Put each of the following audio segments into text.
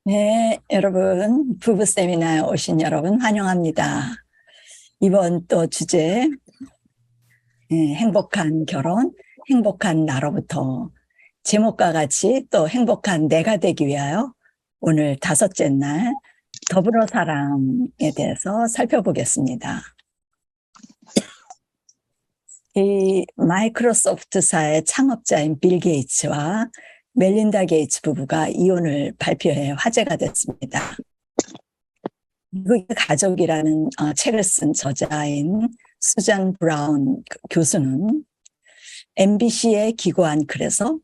네, 여러분, 부부 세미나에 오신 여러분 환영합니다. 이번 또 주제, 행복한 결혼, 행복한 나로부터 제목과 같이 또 행복한 내가 되기 위하여 오늘 다섯째 날 더불어 사랑에 대해서 살펴보겠습니다. 이 마이크로소프트사의 창업자인 빌 게이츠와 멜린다 게이츠 부부가 이혼을 발표해 화제가 됐습니다. 미국의 가족이라는 책을 쓴 저자인 수잔 브라운 교수는 MBC에 기고한 글에서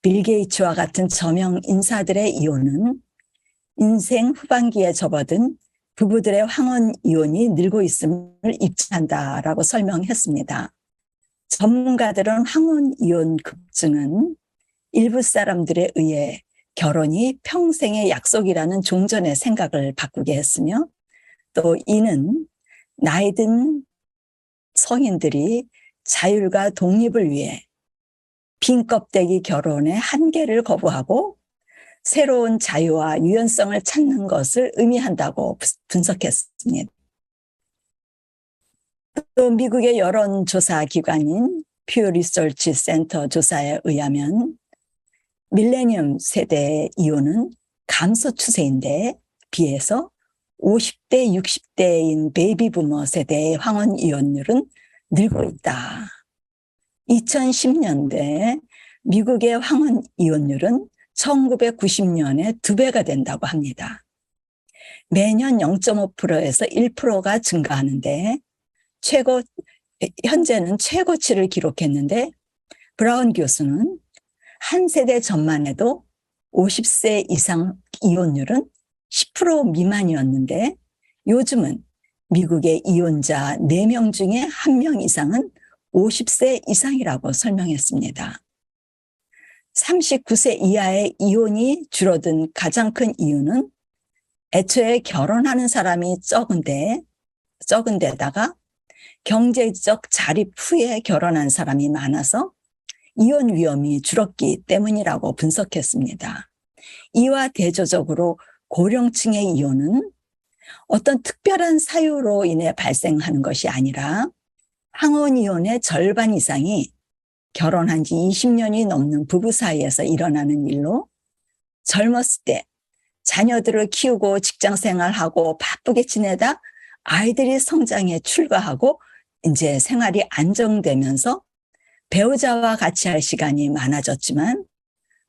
빌 게이츠와 같은 저명 인사들의 이혼은 인생 후반기에 접어든 부부들의 황혼 이혼이 늘고 있음을 입증한다라고 설명했습니다. 전문가들은 황혼 이혼 급증은 일부 사람들에 의해 결혼이 평생의 약속이라는 종전의 생각을 바꾸게 했으며 또 이는 나이 든 성인들이 자율과 독립을 위해 빈 껍데기 결혼의 한계를 거부하고 새로운 자유와 유연성을 찾는 것을 의미한다고 분석했습니다. 또 미국의 여론조사 기관인 퓨 리서치 센터 조사에 의하면 밀레니엄 세대의 이혼은 감소 추세인데 비해서 50대, 60대인 베이비 부머 세대의 황혼 이혼율은 늘고 있다. 2010년대 미국의 황혼 이혼율은 1990년에 2배가 된다고 합니다. 매년 0.5%에서 1%가 증가하는데 현재는 최고치를 기록했는데 브라운 교수는 한 세대 전만 해도 50세 이상 이혼율은 10% 미만이었는데 요즘은 미국의 이혼자 4명 중에 1명 이상은 50세 이상이라고 설명했습니다. 39세 이하의 이혼이 줄어든 가장 큰 이유는 애초에 결혼하는 사람이 적은 데다가 경제적 자립 후에 결혼한 사람이 많아서 이혼 위험이 줄었기 때문이라고 분석했습니다. 이와 대조적으로 고령층의 이혼은 어떤 특별한 사유로 인해 발생하는 것이 아니라 황혼 이혼의 절반 이상이 결혼한 지 20년이 넘는 부부 사이에서 일어나는 일로 젊었을 때 자녀들을 키우고 직장 생활하고 바쁘게 지내다 아이들이 성장해 출가하고 이제 생활이 안정되면서 배우자와 같이 할 시간이 많아졌지만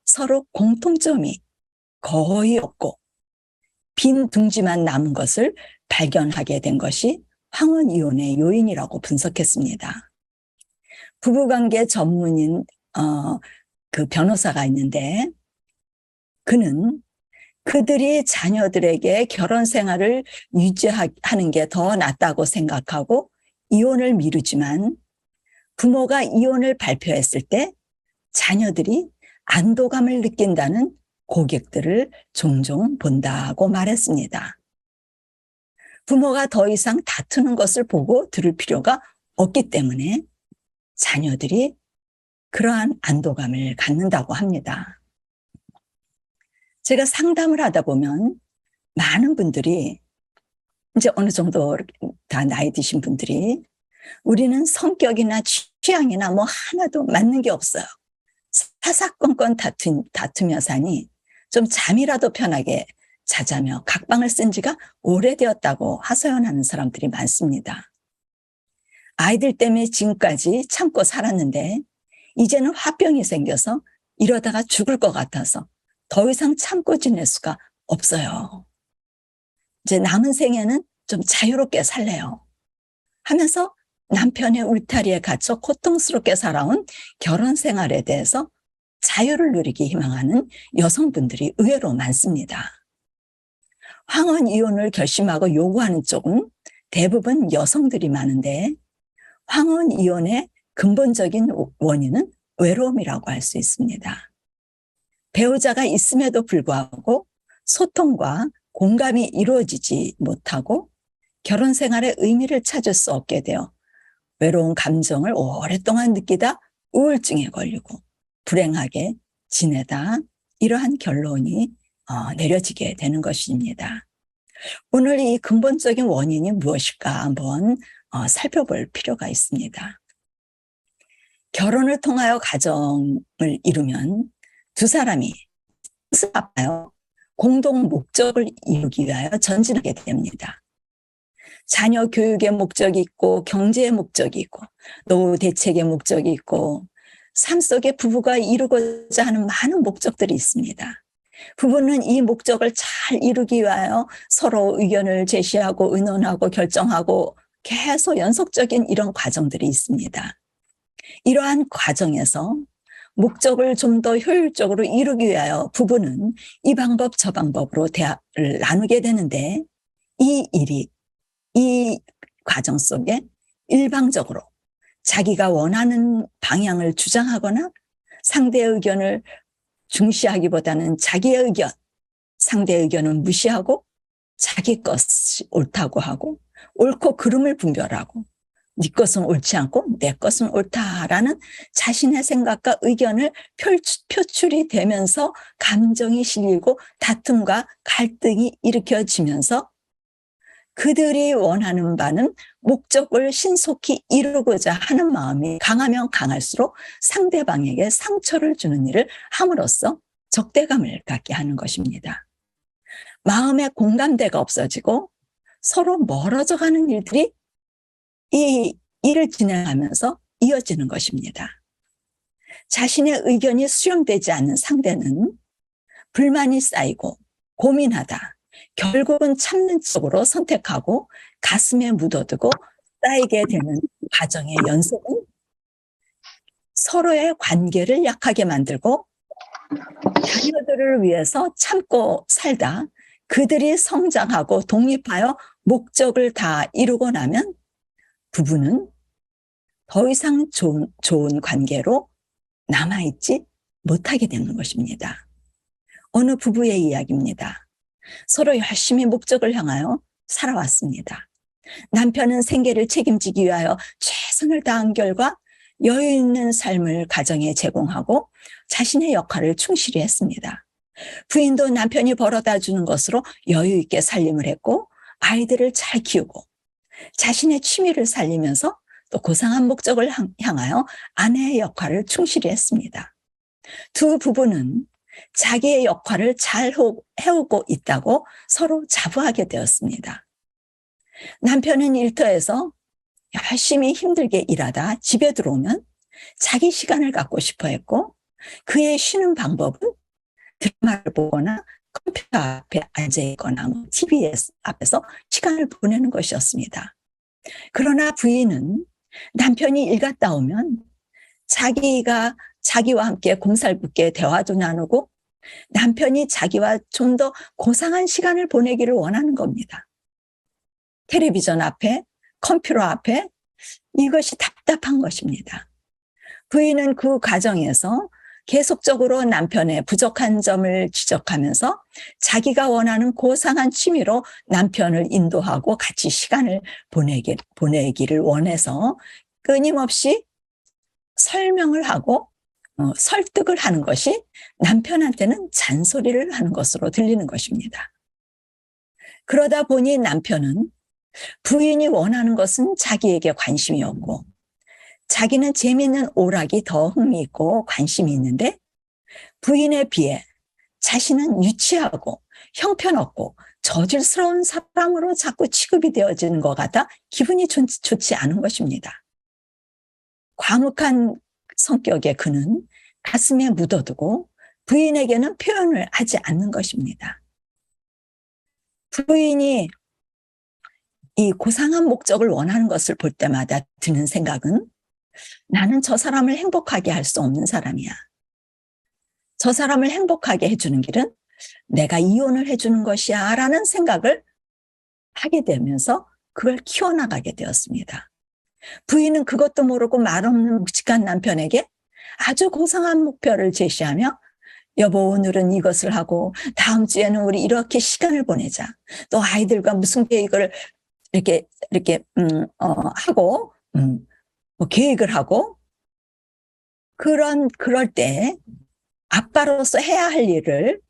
서로 공통점이 거의 없고 빈 둥지만 남은 것을 발견하게 된 것이 황혼 이혼의 요인이라고 분석했습니다. 부부관계 전문인 그 변호사가 있는데 그는 그들이 자녀들에게 결혼 생활을 유지하는 게 더 낫다고 생각하고 이혼을 미루지만 부모가 이혼을 발표했을 때 자녀들이 안도감을 느낀다는 고객들을 종종 본다고 말했습니다. 부모가 더 이상 다투는 것을 보고 들을 필요가 없기 때문에 자녀들이 그러한 안도감을 갖는다고 합니다. 제가 상담을 하다 보면 많은 분들이 이제 어느 정도 다 나이 드신 분들이 우리는 성격이나 취향이나 뭐 하나도 맞는 게 없어요. 사사건건 다투며 사니 좀 잠이라도 편하게 자자며 각방을 쓴 지가 오래되었다고 하소연하는 사람들이 많습니다. 아이들 때문에 지금까지 참고 살았는데 이제는 화병이 생겨서 이러다가 죽을 것 같아서 더 이상 참고 지낼 수가 없어요. 이제 남은 생에는 좀 자유롭게 살래요 하면서 남편의 울타리에 갇혀 고통스럽게 살아온 결혼 생활에 대해서 자유를 누리기 희망하는 여성분들이 의외로 많습니다. 황혼 이혼을 결심하고 요구하는 쪽은 대부분 여성들이 많은데 황혼 이혼의 근본적인 원인은 외로움이라고 할 수 있습니다. 배우자가 있음에도 불구하고 소통과 공감이 이루어지지 못하고 결혼 생활의 의미를 찾을 수 없게 되어 외로운 감정을 오랫동안 느끼다 우울증에 걸리고 불행하게 지내다 이러한 결론이 내려지게 되는 것입니다. 오늘 이 근본적인 원인이 무엇일까 한번 살펴볼 필요가 있습니다. 결혼을 통하여 가정을 이루면 두 사람이 스스로 공동 목적을 이루기 위하여 전진하게 됩니다. 자녀 교육의 목적이 있고 경제의 목적이 있고 노후 대책의 목적이 있고 삶 속에 부부가 이루고자 하는 많은 목적들이 있습니다. 부부는 이 목적을 잘 이루기 위하여 서로 의견을 제시하고 의논하고 결정하고 계속 연속적인 이런 과정들이 있습니다. 이러한 과정에서 목적을 좀 더 효율적으로 이루기 위하여 부부는 이 방법 저 방법으로 대화를 나누게 되는데 이 과정 속에 일방적으로 자기가 원하는 방향을 주장하거나 상대의 의견을 중시하기보다는 자기의 의견, 상대의 의견은 무시하고 자기 것이 옳다고 하고 옳고 그름을 분별하고 네 것은 옳지 않고 내 것은 옳다라는 자신의 생각과 의견을 표출이 되면서 감정이 실리고 다툼과 갈등이 일으켜지면서 그들이 원하는 바는 목적을 신속히 이루고자 하는 마음이 강하면 강할수록 상대방에게 상처를 주는 일을 함으로써 적대감을 갖게 하는 것입니다. 마음의 공감대가 없어지고 서로 멀어져 가는 일들이 이 일을 진행하면서 이어지는 것입니다. 자신의 의견이 수용되지 않는 상대는 불만이 쌓이고 고민하다 결국은 참는 쪽으로 선택하고 가슴에 묻어두고 쌓이게 되는 과정의 연속은 서로의 관계를 약하게 만들고 자녀들을 위해서 참고 살다 그들이 성장하고 독립하여 목적을 다 이루고 나면 부부는 더 이상 좋은 관계로 남아있지 못하게 되는 것입니다. 어느 부부의 이야기입니다. 서로 열심히 목적을 향하여 살아왔습니다. 남편은 생계를 책임지기 위하여 최선을 다한 결과 여유 있는 삶을 가정에 제공하고 자신의 역할을 충실히 했습니다. 부인도 남편이 벌어다 주는 것으로 여유 있게 살림을 했고 아이들을 잘 키우고 자신의 취미를 살리면서 또 고상한 목적을 향하여 아내의 역할을 충실히 했습니다. 두 부부는 자기의 역할을 잘 해오고 있다고 서로 자부하게 되었습니다. 남편은 일터에서 열심히 힘들게 일하다 집에 들어오면 자기 시간을 갖고 싶어 했고 그의 쉬는 방법은 드라마를 보거나 컴퓨터 앞에 앉아있거나 TV 앞에서 시간을 보내는 것이었습니다. 그러나 부인은 남편이 일 갔다 오면 자기와 함께 곰살붙게 대화도 나누고 남편이 자기와 좀 더 고상한 시간을 보내기를 원하는 겁니다. 텔레비전 앞에, 컴퓨터 앞에 이것이 답답한 것입니다. 부인은 그 과정에서 계속적으로 남편의 부족한 점을 지적하면서 자기가 원하는 고상한 취미로 남편을 인도하고 같이 시간을 보내기를 원해서 끊임없이 설명을 하고 설득을 하는 것이 남편한테는 잔소리를 하는 것으로 들리는 것입니다. 그러다 보니 남편은 부인이 원하는 것은 자기에게 관심이 없고 자기는 재미있는 오락이 더 흥미있고 관심이 있는데 부인에 비해 자신은 유치하고 형편없고 저질스러운 사람으로 자꾸 취급이 되어지는 것 같아 기분이 좋지 않은 것입니다. 과묵한 성격의 그는 가슴에 묻어두고 부인에게는 표현을 하지 않는 것입니다. 부인이 이 고상한 목적을 원하는 것을 볼 때마다 드는 생각은 나는 저 사람을 행복하게 할 수 없는 사람이야. 저 사람을 행복하게 해주는 길은 내가 이혼을 해주는 것이야 라는 생각을 하게 되면서 그걸 키워나가게 되었습니다. 부인은 그것도 모르고 말없는 묵직한 남편에게 아주 고상한 목표를 제시하며 여보 오늘은 이것을 하고 다음 주에는 우리 이렇게 시간을 보내자. 또 아이들과 무슨 계획을 이렇게 하고 뭐 계획을 하고 그럴 때 아빠로서 해야 할 일을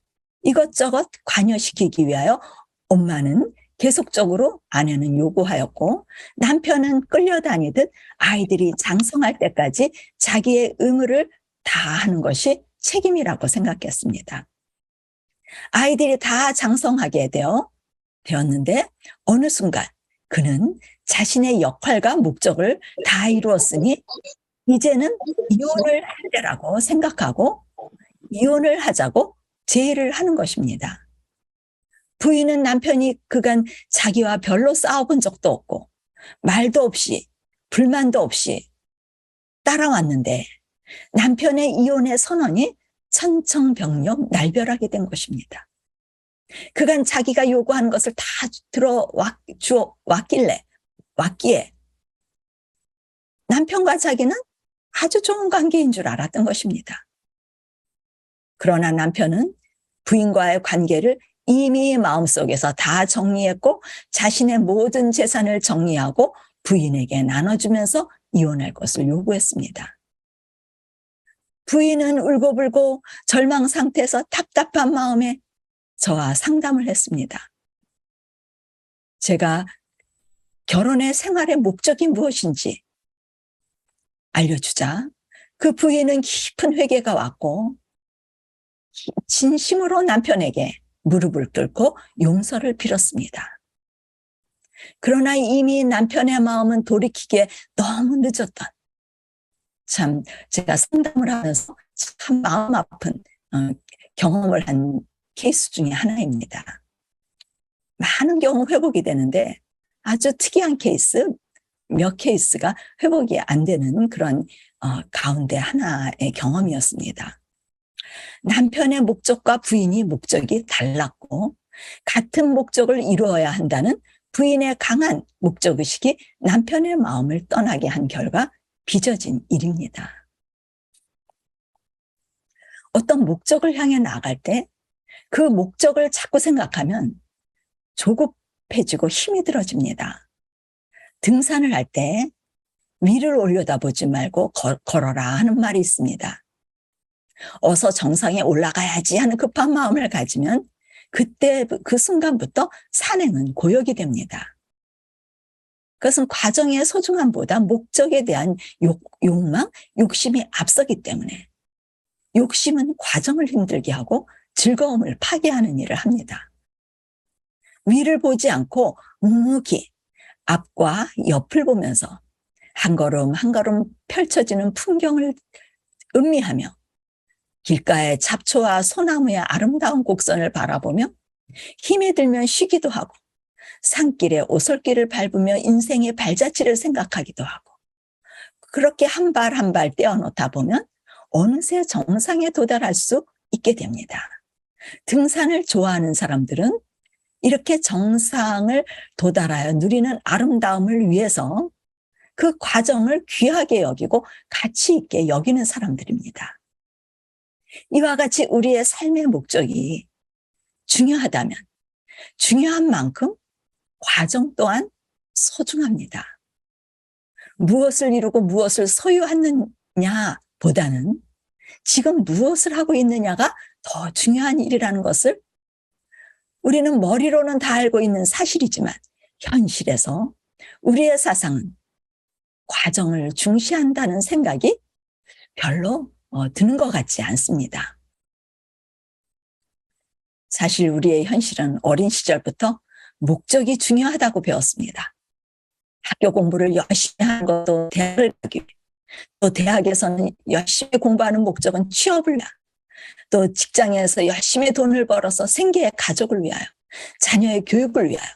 이것저것 관여시키기 위하여 엄마는 계속적으로 아내는 요구하였고 남편은 끌려다니듯 아이들이 장성할 때까지 자기의 의무를 다하는 것이 책임이라고 생각했습니다. 아이들이 다 장성하게 되었는데 어느 순간 그는 자신의 역할과 목적을 다 이루었으니 이제는 이혼을 할 때라고 생각하고 이혼을 하자고 제의를 하는 것입니다. 부인은 남편이 그간 자기와 별로 싸워본 적도 없고 말도 없이 불만도 없이 따라왔는데 남편의 이혼의 선언이 천청병력 날벼락이 된 것입니다. 그간 자기가 요구하는 것을 다 왔기에 남편과 자기는 아주 좋은 관계인 줄 알았던 것입니다. 그러나 남편은 부인과의 관계를 이미 마음속에서 다 정리했고 자신의 모든 재산을 정리하고 부인에게 나눠주면서 이혼할 것을 요구했습니다. 부인은 울고불고 절망 상태에서 답답한 마음에 저와 상담을 했습니다. 제가 결혼의 생활의 목적이 무엇인지 알려주자 그 부인은 깊은 회개가 왔고 진심으로 남편에게 무릎을 꿇고 용서를 빌었습니다. 그러나 이미 남편의 마음은 돌이키기에 너무 늦었던, 참 제가 상담을 하면서 참 마음 아픈 경험을 한 케이스 중에 하나입니다. 많은 경우 회복이 되는데 아주 특이한 케이스, 몇 케이스가 회복이 안 되는 그런 가운데 하나의 경험이었습니다. 남편의 목적과 부인이 목적이 달랐고 같은 목적을 이루어야 한다는 부인의 강한 목적의식이 남편의 마음을 떠나게 한 결과 빚어진 일입니다. 어떤 목적을 향해 나아갈 때 그 목적을 자꾸 생각하면 조급해지고 힘이 들어집니다. 등산을 할 때 위를 올려다보지 말고 걸어라 하는 말이 있습니다. 어서 정상에 올라가야지 하는 급한 마음을 가지면 그때 그 순간부터 산행은 고역이 됩니다. 그것은 과정의 소중함보다 목적에 대한 욕망, 욕심이 앞서기 때문에 욕심은 과정을 힘들게 하고 즐거움을 파괴하는 일을 합니다. 위를 보지 않고 묵묵히 앞과 옆을 보면서 한 걸음 한 걸음 펼쳐지는 풍경을 음미하며 길가의 잡초와 소나무의 아름다운 곡선을 바라보며 힘이 들면 쉬기도 하고 산길에 오솔길을 밟으며 인생의 발자취를 생각하기도 하고 그렇게 한 발 한 발 떼어놓다 보면 어느새 정상에 도달할 수 있게 됩니다. 등산을 좋아하는 사람들은 이렇게 정상을 도달하여 누리는 아름다움을 위해서 그 과정을 귀하게 여기고 가치 있게 여기는 사람들입니다. 이와 같이 우리의 삶의 목적이 중요하다면 중요한 만큼 과정 또한 소중합니다. 무엇을 이루고 무엇을 소유하느냐 보다는 지금 무엇을 하고 있느냐가 더 중요한 일이라는 것을 우리는 머리로는 다 알고 있는 사실이지만 현실에서 우리의 사상은 과정을 중시한다는 생각이 별로 드는 것 같지 않습니다. 사실 우리의 현실은 어린 시절부터 목적이 중요하다고 배웠습니다. 학교 공부를 열심히 하는 것도 대학을 가기 위해, 또 대학에서는 열심히 공부하는 목적은 취업을 위하여, 또 직장에서 열심히 돈을 벌어서 생계의 가족을 위하여, 자녀의 교육을 위하여,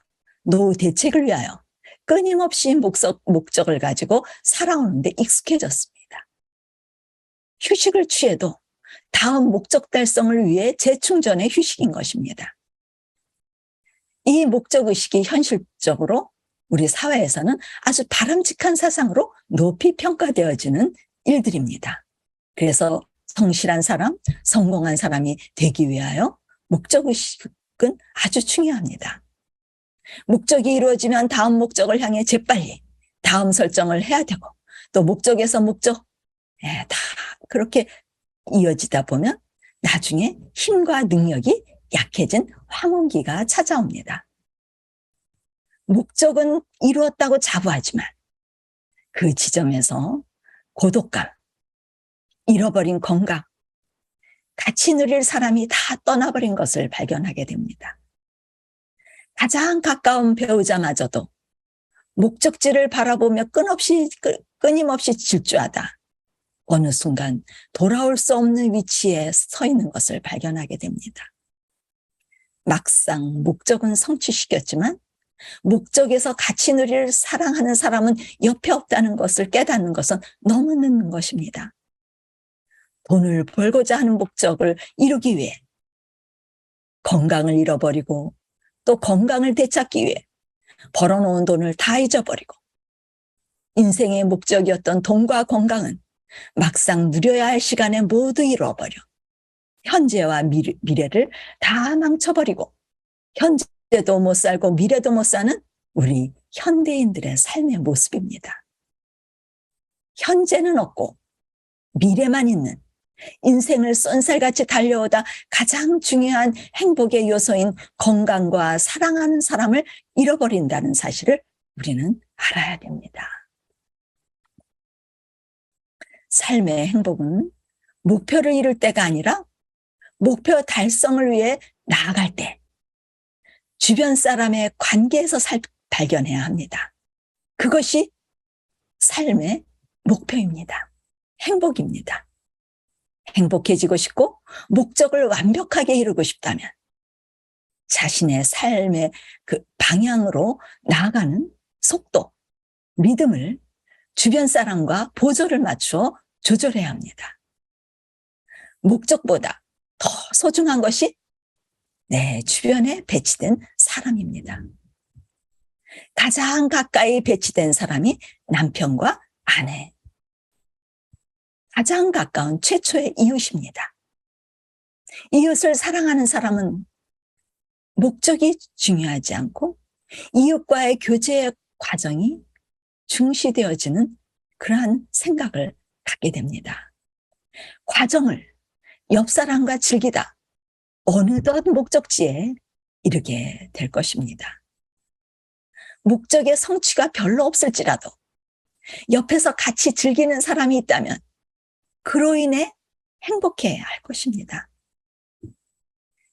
노후 대책을 위하여 끊임없이 목적을 가지고 살아오는데 익숙해졌습니다. 휴식을 취해도 다음 목적 달성을 위해 재충전의 휴식인 것입니다. 이 목적의식이 현실적으로 우리 사회에서는 아주 바람직한 사상으로 높이 평가되어지는 일들입니다. 그래서 성실한 사람, 성공한 사람이 되기 위하여 목적의식은 아주 중요합니다. 목적이 이루어지면 다음 목적을 향해 재빨리 다음 설정을 해야 되고 또 목적에서 목적 다 그렇게 이어지다 보면 나중에 힘과 능력이 약해진 황혼기가 찾아옵니다. 목적은 이루었다고 자부하지만 그 지점에서 고독감, 잃어버린 건강, 같이 누릴 사람이 다 떠나버린 것을 발견하게 됩니다. 가장 가까운 배우자마저도 목적지를 바라보며 끊임없이 질주하다 어느 순간 돌아올 수 없는 위치에 서 있는 것을 발견하게 됩니다. 막상 목적은 성취시켰지만 목적에서 같이 누릴 사랑하는 사람은 옆에 없다는 것을 깨닫는 것은 너무 늦는 것입니다. 돈을 벌고자 하는 목적을 이루기 위해 건강을 잃어버리고 또 건강을 되찾기 위해 벌어놓은 돈을 다 잊어버리고 인생의 목적이었던 돈과 건강은 막상 누려야 할 시간에 모두 잃어버려 현재와 미래를 다 망쳐버리고 현재도 못 살고 미래도 못 사는 우리 현대인들의 삶의 모습입니다. 현재는 없고 미래만 있는 인생을 쏜살같이 달려오다 가장 중요한 행복의 요소인 건강과 사랑하는 사람을 잃어버린다는 사실을 우리는 알아야 됩니다. 삶의 행복은 목표를 이룰 때가 아니라 목표 달성을 위해 나아갈 때 주변 사람의 관계에서 발견해야 합니다. 그것이 삶의 목표입니다. 행복입니다. 행복해지고 싶고 목적을 완벽하게 이루고 싶다면 자신의 삶의 그 방향으로 나아가는 속도, 리듬을 주변 사람과 보조를 맞추어 조절해야 합니다. 목적보다 더 소중한 것이 내 주변에 배치된 사람입니다. 가장 가까이 배치된 사람이 남편과 아내, 가장 가까운 최초의 이웃입니다. 이웃을 사랑하는 사람은 목적이 중요하지 않고 이웃과의 교제의 과정이 중시되어지는 그러한 생각을 갖게 됩니다. 과정을 옆 사람과 즐기다 어느덧 목적지에 이르게 될 것입니다. 목적의 성취가 별로 없을지라도 옆에서 같이 즐기는 사람이 있다면 그로 인해 행복해야 할 것입니다.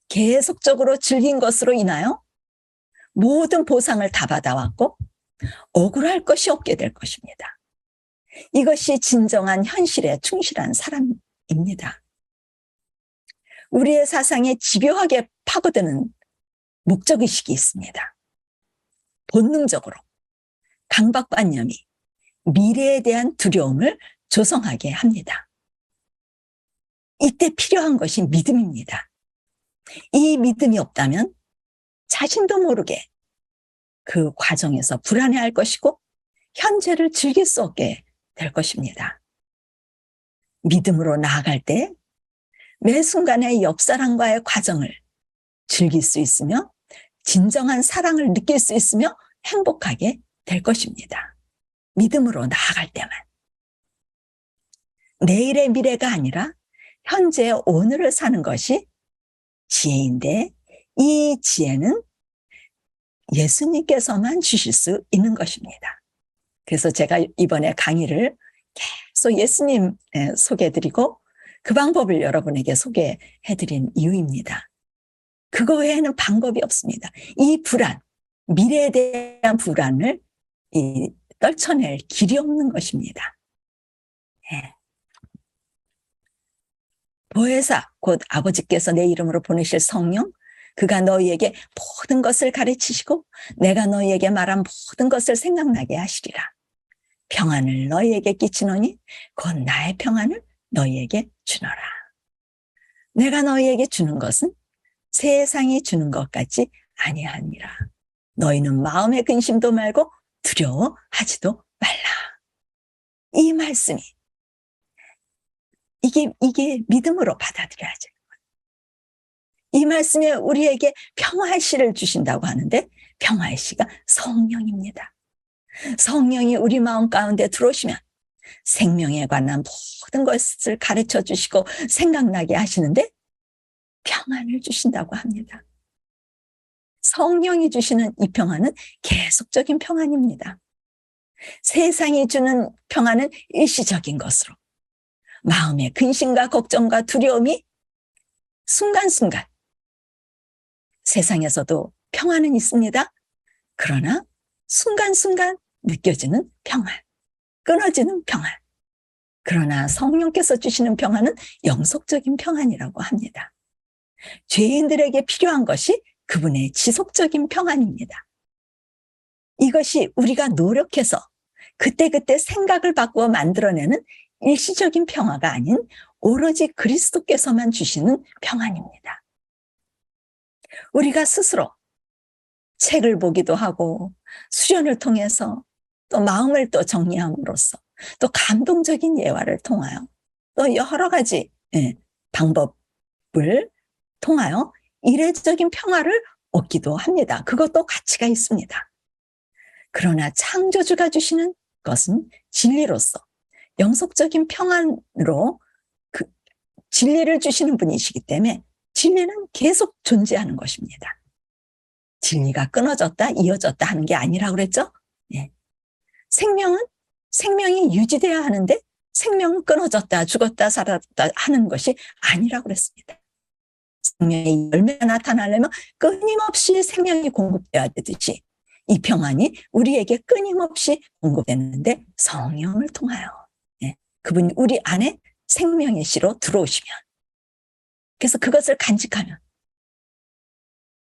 계속적으로 즐긴 것으로 인하여 모든 보상을 다 받아왔고 억울할 것이 없게 될 것입니다. 이것이 진정한 현실에 충실한 사람입니다. 우리의 사상에 집요하게 파고드는 목적의식이 있습니다. 본능적으로 강박관념이 미래에 대한 두려움을 조성하게 합니다. 이때 필요한 것이 믿음입니다. 이 믿음이 없다면 자신도 모르게 그 과정에서 불안해할 것이고 현재를 즐길 수 없게 될 것입니다. 믿음으로 나아갈 때 매 순간의 옆 사람과의 과정을 즐길 수 있으며 진정한 사랑을 느낄 수 있으며 행복하게 될 것입니다. 믿음으로 나아갈 때만. 내일의 미래가 아니라 현재의 오늘을 사는 것이 지혜인데 이 지혜는 예수님께서만 주실 수 있는 것입니다. 그래서 제가 이번에 강의를 계속 예수님 소개해드리고 그 방법을 여러분에게 소개해드린 이유입니다. 그거 외에는 방법이 없습니다. 이 불안, 미래에 대한 불안을 떨쳐낼 길이 없는 것입니다. 보혜사, 곧 아버지께서 내 이름으로 보내실 성령, 그가 너희에게 모든 것을 가르치시고 내가 너희에게 말한 모든 것을 생각나게 하시리라. 평안을 너희에게 끼치노니 곧 나의 평안을 너희에게 주노라. 내가 너희에게 주는 것은 세상이 주는 것 같지 아니하니라. 너희는 마음의 근심도 말고 두려워하지도 말라. 이 말씀이 이게 믿음으로 받아들여야죠. 이 말씀에 우리에게 평화의 씨를 주신다고 하는데 평화의 씨가 성령입니다. 성령이 우리 마음 가운데 들어오시면 생명에 관한 모든 것을 가르쳐 주시고 생각나게 하시는데 평안을 주신다고 합니다. 성령이 주시는 이 평안은 계속적인 평안입니다. 세상이 주는 평안은 일시적인 것으로 마음의 근심과 걱정과 두려움이 순간순간 세상에서도 평안은 있습니다. 그러나 순간순간 느껴지는 평안, 끊어지는 평안. 그러나 성령께서 주시는 평안은 영속적인 평안이라고 합니다. 죄인들에게 필요한 것이 그분의 지속적인 평안입니다. 이것이 우리가 노력해서 그때그때 생각을 바꾸어 만들어내는 일시적인 평화가 아닌 오로지 그리스도께서만 주시는 평안입니다. 우리가 스스로 책을 보기도 하고 수련을 통해서 또 마음을 또 정리함으로써 또 감동적인 예화를 통하여 또 여러 가지 방법을 통하여 이례적인 평화를 얻기도 합니다. 그것도 가치가 있습니다. 그러나 창조주가 주시는 것은 진리로서 영속적인 평안으로 그 진리를 주시는 분이시기 때문에 진리는 계속 존재하는 것입니다. 진리가 끊어졌다, 이어졌다 하는 게 아니라고 그랬죠? 네. 생명이 유지돼야 하는데 생명은 끊어졌다, 죽었다, 살았다 하는 것이 아니라고 그랬습니다. 생명의 열매가 나타나려면 끊임없이 생명이 공급되어야 되듯이 이 평안이 우리에게 끊임없이 공급되는데 성령을 통하여 그분이 우리 안에 생명의 씨로 들어오시면 그래서 그것을 간직하면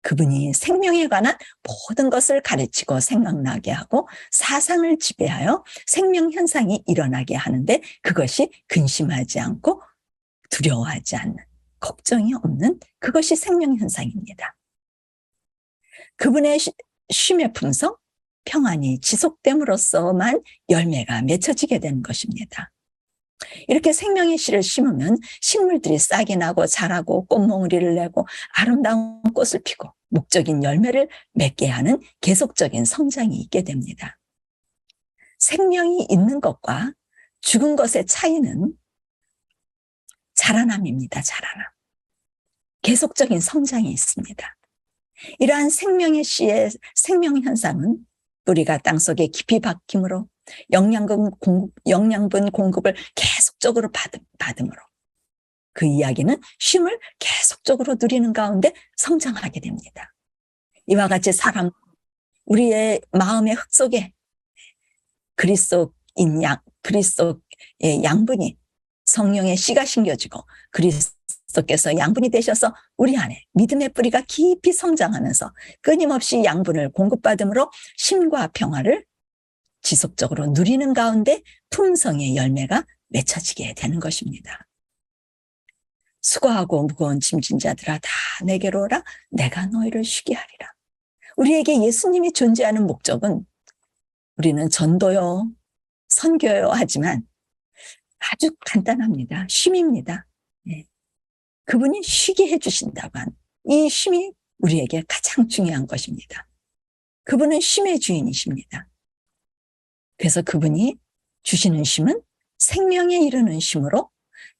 그분이 생명에 관한 모든 것을 가르치고 생각나게 하고 사상을 지배하여 생명 현상이 일어나게 하는데 그것이 근심하지 않고 두려워하지 않는 걱정이 없는 그것이 생명 현상입니다. 그분의 쉼의 품성, 평안이 지속됨으로써만 열매가 맺혀지게 되는 것입니다. 이렇게 생명의 씨를 심으면 식물들이 싹이 나고 자라고 꽃몽우리를 내고 아름다운 꽃을 피고 목적인 열매를 맺게 하는 계속적인 성장이 있게 됩니다. 생명이 있는 것과 죽은 것의 차이는 자라남입니다. 자라남. 계속적인 성장이 있습니다. 이러한 생명의 씨의 생명 현상은 뿌리가 땅속에 깊이 박힘으로 영양분 공급을 계속적으로 받음으로 그 이야기는 쉼을 계속적으로 누리는 가운데 성장하게 됩니다. 이와 같이 우리의 마음의 흙 속에 그리스도의 양분이 성령의 씨가 심겨지고 그리스도께서 양분이 되셔서 우리 안에 믿음의 뿌리가 깊이 성장하면서 끊임없이 양분을 공급받음으로 쉼과 평화를 지속적으로 누리는 가운데 품성의 열매가 맺혀지게 되는 것입니다. 수고하고 무거운 짐진 자들아 다 내게로 오라 내가 너희를 쉬게 하리라. 우리에게 예수님이 존재하는 목적은 우리는 전도요 선교요 하지만 아주 간단합니다. 쉼입니다. 네. 그분이 쉬게 해주신다고 한 이 쉼이 우리에게 가장 중요한 것입니다. 그분은 쉼의 주인이십니다. 그래서 그분이 주시는 쉼은 생명에 이르는 쉼으로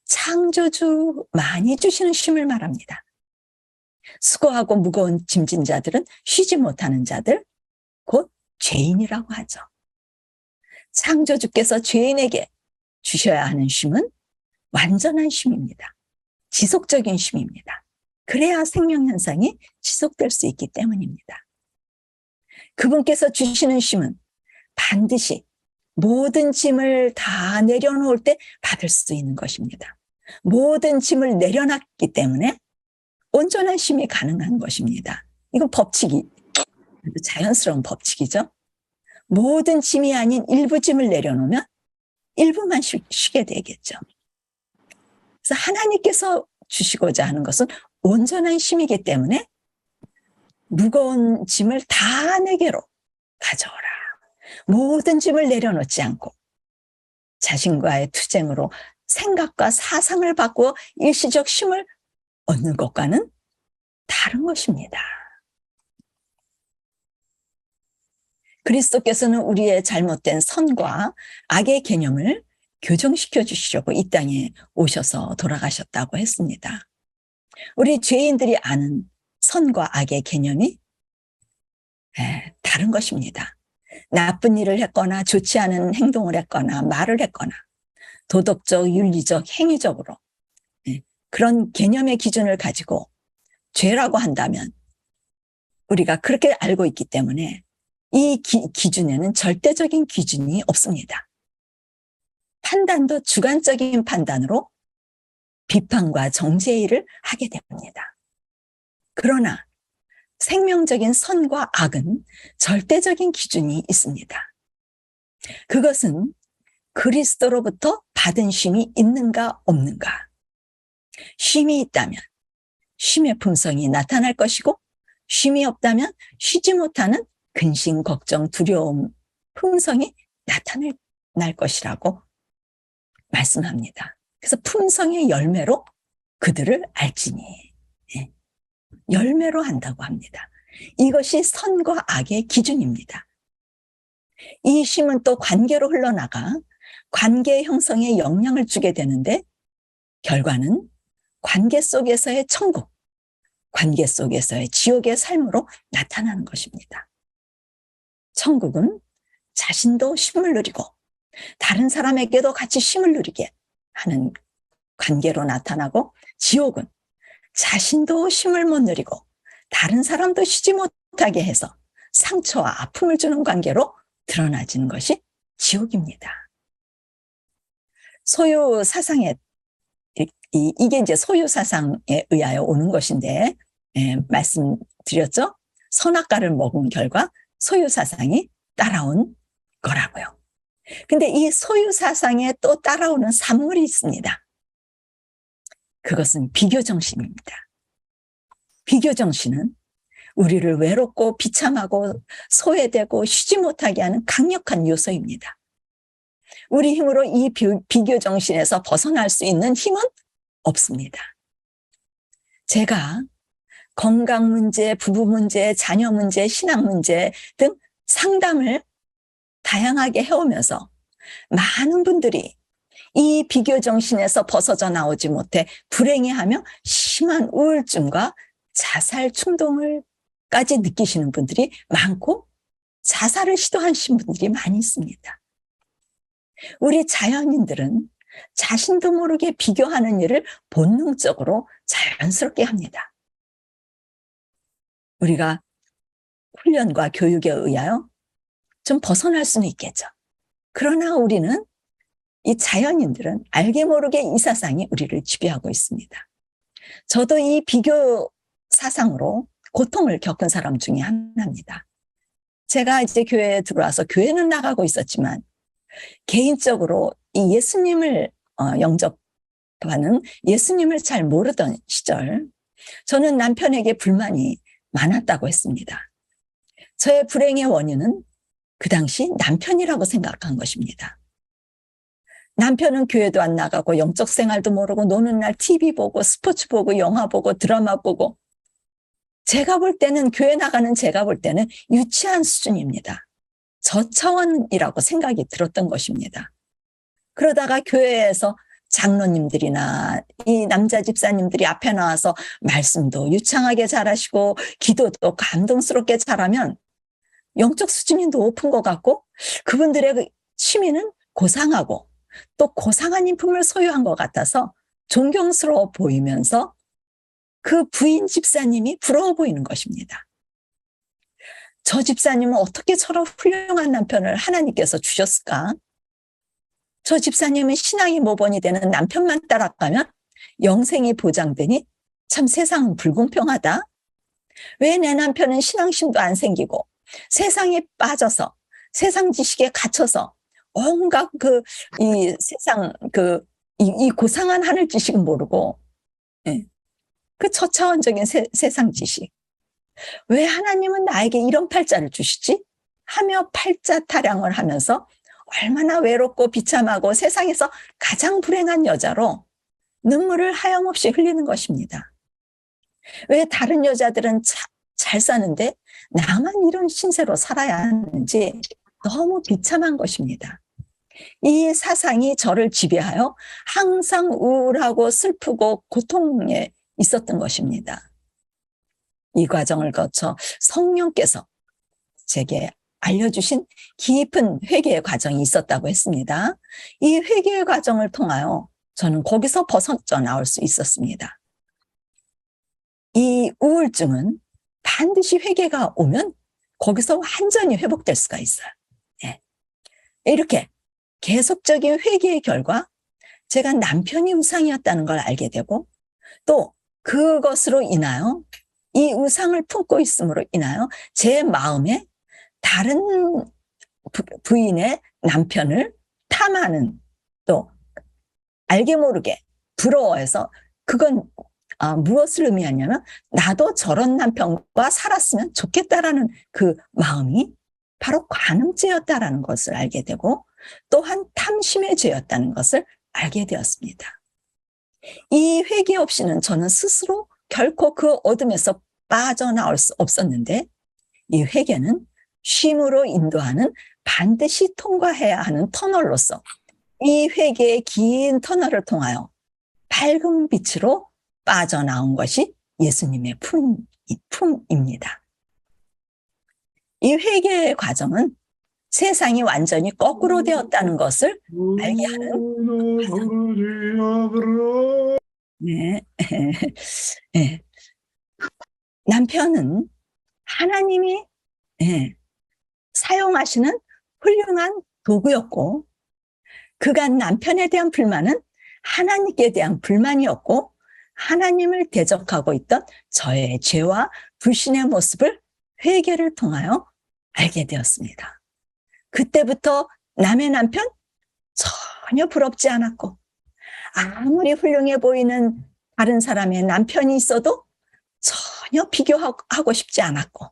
창조주 많이 주시는 쉼을 말합니다. 수고하고 무거운 짐진 자들은 쉬지 못하는 자들, 곧 죄인이라고 하죠. 창조주께서 죄인에게 주셔야 하는 쉼은 완전한 쉼입니다. 지속적인 쉼입니다. 그래야 생명 현상이 지속될 수 있기 때문입니다. 그분께서 주시는 쉼은 반드시 모든 짐을 다 내려놓을 때 받을 수 있는 것입니다. 모든 짐을 내려놨기 때문에 온전한 쉼이 가능한 것입니다. 이건 법칙이 자연스러운 법칙이죠. 모든 짐이 아닌 일부 짐을 내려놓으면 일부만 쉬게 되겠죠. 그래서 하나님께서 주시고자 하는 것은 온전한 쉼이기 때문에 무거운 짐을 다 내게로 가져오라. 모든 짐을 내려놓지 않고 자신과의 투쟁으로 생각과 사상을 바꾸어 일시적 쉼을 얻는 것과는 다른 것입니다. 그리스도께서는 우리의 잘못된 선과 악의 개념을 교정시켜 주시려고 이 땅에 오셔서 돌아가셨다고 했습니다. 우리 죄인들이 아는 선과 악의 개념이 다른 것입니다. 나쁜 일을 했거나 좋지 않은 행동을 했거나 말을 했거나 도덕적, 윤리적, 행위적으로 그런 개념의 기준을 가지고 죄라고 한다면 우리가 그렇게 알고 있기 때문에 이 기준에는 절대적인 기준이 없습니다. 판단도 주관적인 판단으로 비판과 정죄일을 하게 됩니다. 그러나 생명적인 선과 악은 절대적인 기준이 있습니다. 그것은 그리스도로부터 받은 쉼이 있는가 없는가. 쉼이 있다면 쉼의 품성이 나타날 것이고 쉼이 없다면 쉬지 못하는 근심, 걱정, 두려움, 품성이 나타날 것이라고 말씀합니다. 그래서 품성의 열매로 그들을 알지니 열매로 한다고 합니다. 이것이 선과 악의 기준입니다. 이 쉼은 또 관계로 흘러나가 관계 형성에 영향을 주게 되는데 결과는 관계 속에서의 천국, 관계 속에서의 지옥의 삶으로 나타나는 것입니다. 천국은 자신도 쉼을 누리고 다른 사람에게도 같이 쉼을 누리게 하는 관계로 나타나고 지옥은 자신도 쉼을 못 누리고 다른 사람도 쉬지 못하게 해서 상처와 아픔을 주는 관계로 드러나지는 것이 지옥입니다. 소유 사상에 이게 이제 소유 사상에 의하여 오는 것인데 말씀드렸죠? 선악과를 먹은 결과 소유 사상이 따라온 거라고요. 근데 이 소유 사상에 또 따라오는 산물이 있습니다. 그것은 비교 정신입니다. 비교 정신은 우리를 외롭고 비참하고 소외되고 쉬지 못하게 하는 강력한 요소입니다. 우리 힘으로 이 비교 정신에서 벗어날 수 있는 힘은 없습니다. 제가 건강 문제, 부부 문제, 자녀 문제, 신앙 문제 등 상담을 다양하게 해오면서 많은 분들이 이 비교 정신에서 벗어져 나오지 못해 불행해하며 심한 우울증과 자살 충동을까지 느끼시는 분들이 많고 자살을 시도하신 분들이 많이 있습니다. 우리 자연인들은 자신도 모르게 비교하는 일을 본능적으로 자연스럽게 합니다. 우리가 훈련과 교육에 의하여 좀 벗어날 수는 있겠죠. 그러나 우리는 이 자연인들은 알게 모르게 이 사상이 우리를 지배하고 있습니다. 저도 이 비교 사상으로 고통을 겪은 사람 중에 하나입니다. 제가 이제 교회에 들어와서 교회는 나가고 있었지만 개인적으로 이 예수님을 영접하는 예수님을 잘 모르던 시절 저는 남편에게 불만이 많았다고 했습니다. 저의 불행의 원인은 그 당시 남편이라고 생각한 것입니다. 남편은 교회도 안 나가고 영적 생활도 모르고 노는 날 TV 보고 스포츠 보고 영화 보고 드라마 보고 제가 볼 때는 교회 나가는 제가 볼 때는 유치한 수준입니다. 저차원이라고 생각이 들었던 것입니다. 그러다가 교회에서 장로님들이나 이 남자 집사님들이 앞에 나와서 말씀도 유창하게 잘하시고 기도도 감동스럽게 잘하면 영적 수준이 높은 것 같고 그분들의 취미는 고상하고 또 고상한 인품을 소유한 것 같아서 존경스러워 보이면서 그 부인 집사님이 부러워 보이는 것입니다. 저 집사님은 어떻게 저런 훌륭한 남편을 하나님께서 주셨을까? 저 집사님은 신앙이 모범이 되는 남편만 따라가면 영생이 보장되니 참 세상은 불공평하다. 왜 내 남편은 신앙심도 안 생기고 세상에 빠져서 세상 지식에 갇혀서 온갖 이 세상 이 고상한 하늘 지식은 모르고 그 저차원적인 세상 지식. 왜 하나님은 나에게 이런 팔자를 주시지? 하며 팔자 타령을 하면서 얼마나 외롭고 비참하고 세상에서 가장 불행한 여자로 눈물을 하염없이 흘리는 것입니다. 왜 다른 여자들은 잘 사는데 나만 이런 신세로 살아야 하는지 너무 비참한 것입니다. 이 사상이 저를 지배하여 항상 우울하고 슬프고 고통에 있었던 것입니다. 이 과정을 거쳐 성령께서 제게 알려주신 깊은 회개의 과정이 있었다고 했습니다. 이 회개의 과정을 통하여 저는 거기서 벗어져 나올 수 있었습니다. 이 우울증은 반드시 회개가 오면 거기서 완전히 회복될 수가 있어요. 네. 이렇게 계속적인 회개의 결과 제가 남편이 우상이었다는 걸 알게 되고, 또 그것으로 인하여, 이 우상을 품고 있음으로 인하여 제 마음에 다른 부인의 남편을 탐하는, 또 알게 모르게 부러워해서, 그건 무엇을 의미하냐면 나도 저런 남편과 살았으면 좋겠다라는 그 마음이 바로 간음죄였다라는 것을 알게 되고, 또한 탐심의 죄였다는 것을 알게 되었습니다. 이 회개 없이는 저는 스스로 결코 그 어둠에서 빠져나올 수 없었는데, 이 회개는 쉼으로 인도하는 반드시 통과해야 하는 터널로서 이 회개의 긴 터널을 통하여 밝은 빛으로 빠져나온 것이 예수님의 품입니다. 이 회개의 과정은 세상이 완전히 거꾸로 되었다는 것을 알게 하는 과정. 네. 네. 남편은 하나님이 사용하시는 훌륭한 도구였고, 그간 남편에 대한 불만은 하나님께 대한 불만이었고, 하나님을 대적하고 있던 저의 죄와 불신의 모습을 회개를 통하여 알게 되었습니다. 그때부터 남의 남편 전혀 부럽지 않았고, 아무리 훌륭해 보이는 다른 사람의 남편이 있어도 전혀 비교하고 싶지 않았고,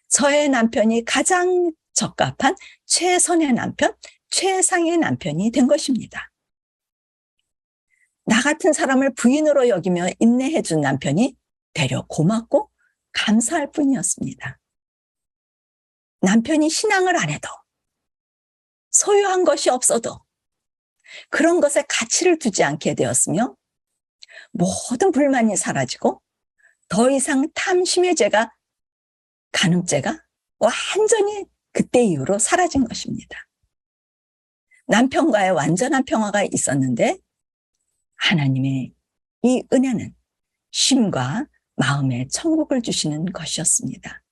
저의 남편이 가장 적합한 최선의 남편, 최상의 남편이 된 것입니다. 나 같은 사람을 부인으로 여기며 인내해준 남편이 되려 고맙고 감사할 뿐이었습니다. 남편이 신앙을 안 해도, 소유한 것이 없어도 그런 것에 가치를 두지 않게 되었으며, 모든 불만이 사라지고 더 이상 탐심의 죄가, 간음죄가 완전히 그때 이후로 사라진 것입니다. 남편과의 완전한 평화가 있었는데, 하나님의 이 은혜는 쉼과 마음의 천국을 주시는 것이었습니다.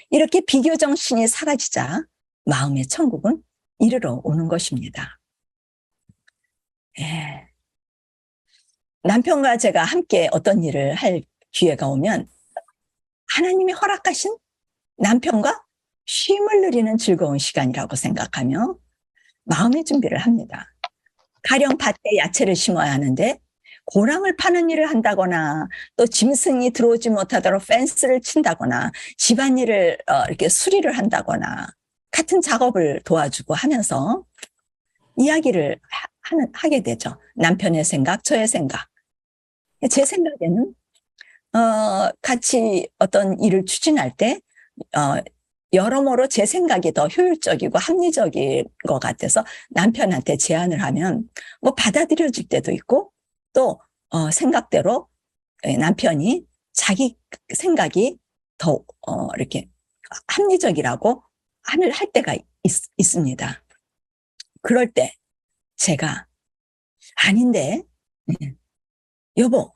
이렇게 비교 정신이 사라지자 마음의 천국은 이르러 오는 것입니다. 남편과 제가 함께 어떤 일을 할 기회가 오면 하나님이 허락하신 남편과 쉼을 누리는 즐거운 시간이라고 생각하며 마음의 준비를 합니다. 가령 밭에 야채를 심어야 하는데 고랑을 파는 일을 한다거나, 또 짐승이 들어오지 못하도록 펜스를 친다거나, 집안일을 이렇게 수리를 한다거나 같은 작업을 도와주고 하면서 이야기를 하게 되죠. 남편의 생각, 저의 생각. 제 생각에는 같이 어떤 일을 추진할 때 여러모로 제 생각이 더 효율적이고 합리적인 것 같아서 남편한테 제안을 하면 뭐 받아들여질 때도 있고, 또 생각대로 남편이 자기 생각이 더 이렇게 합리적이라고 할 때가 있습니다. 그럴 때 제가 아닌데, 여보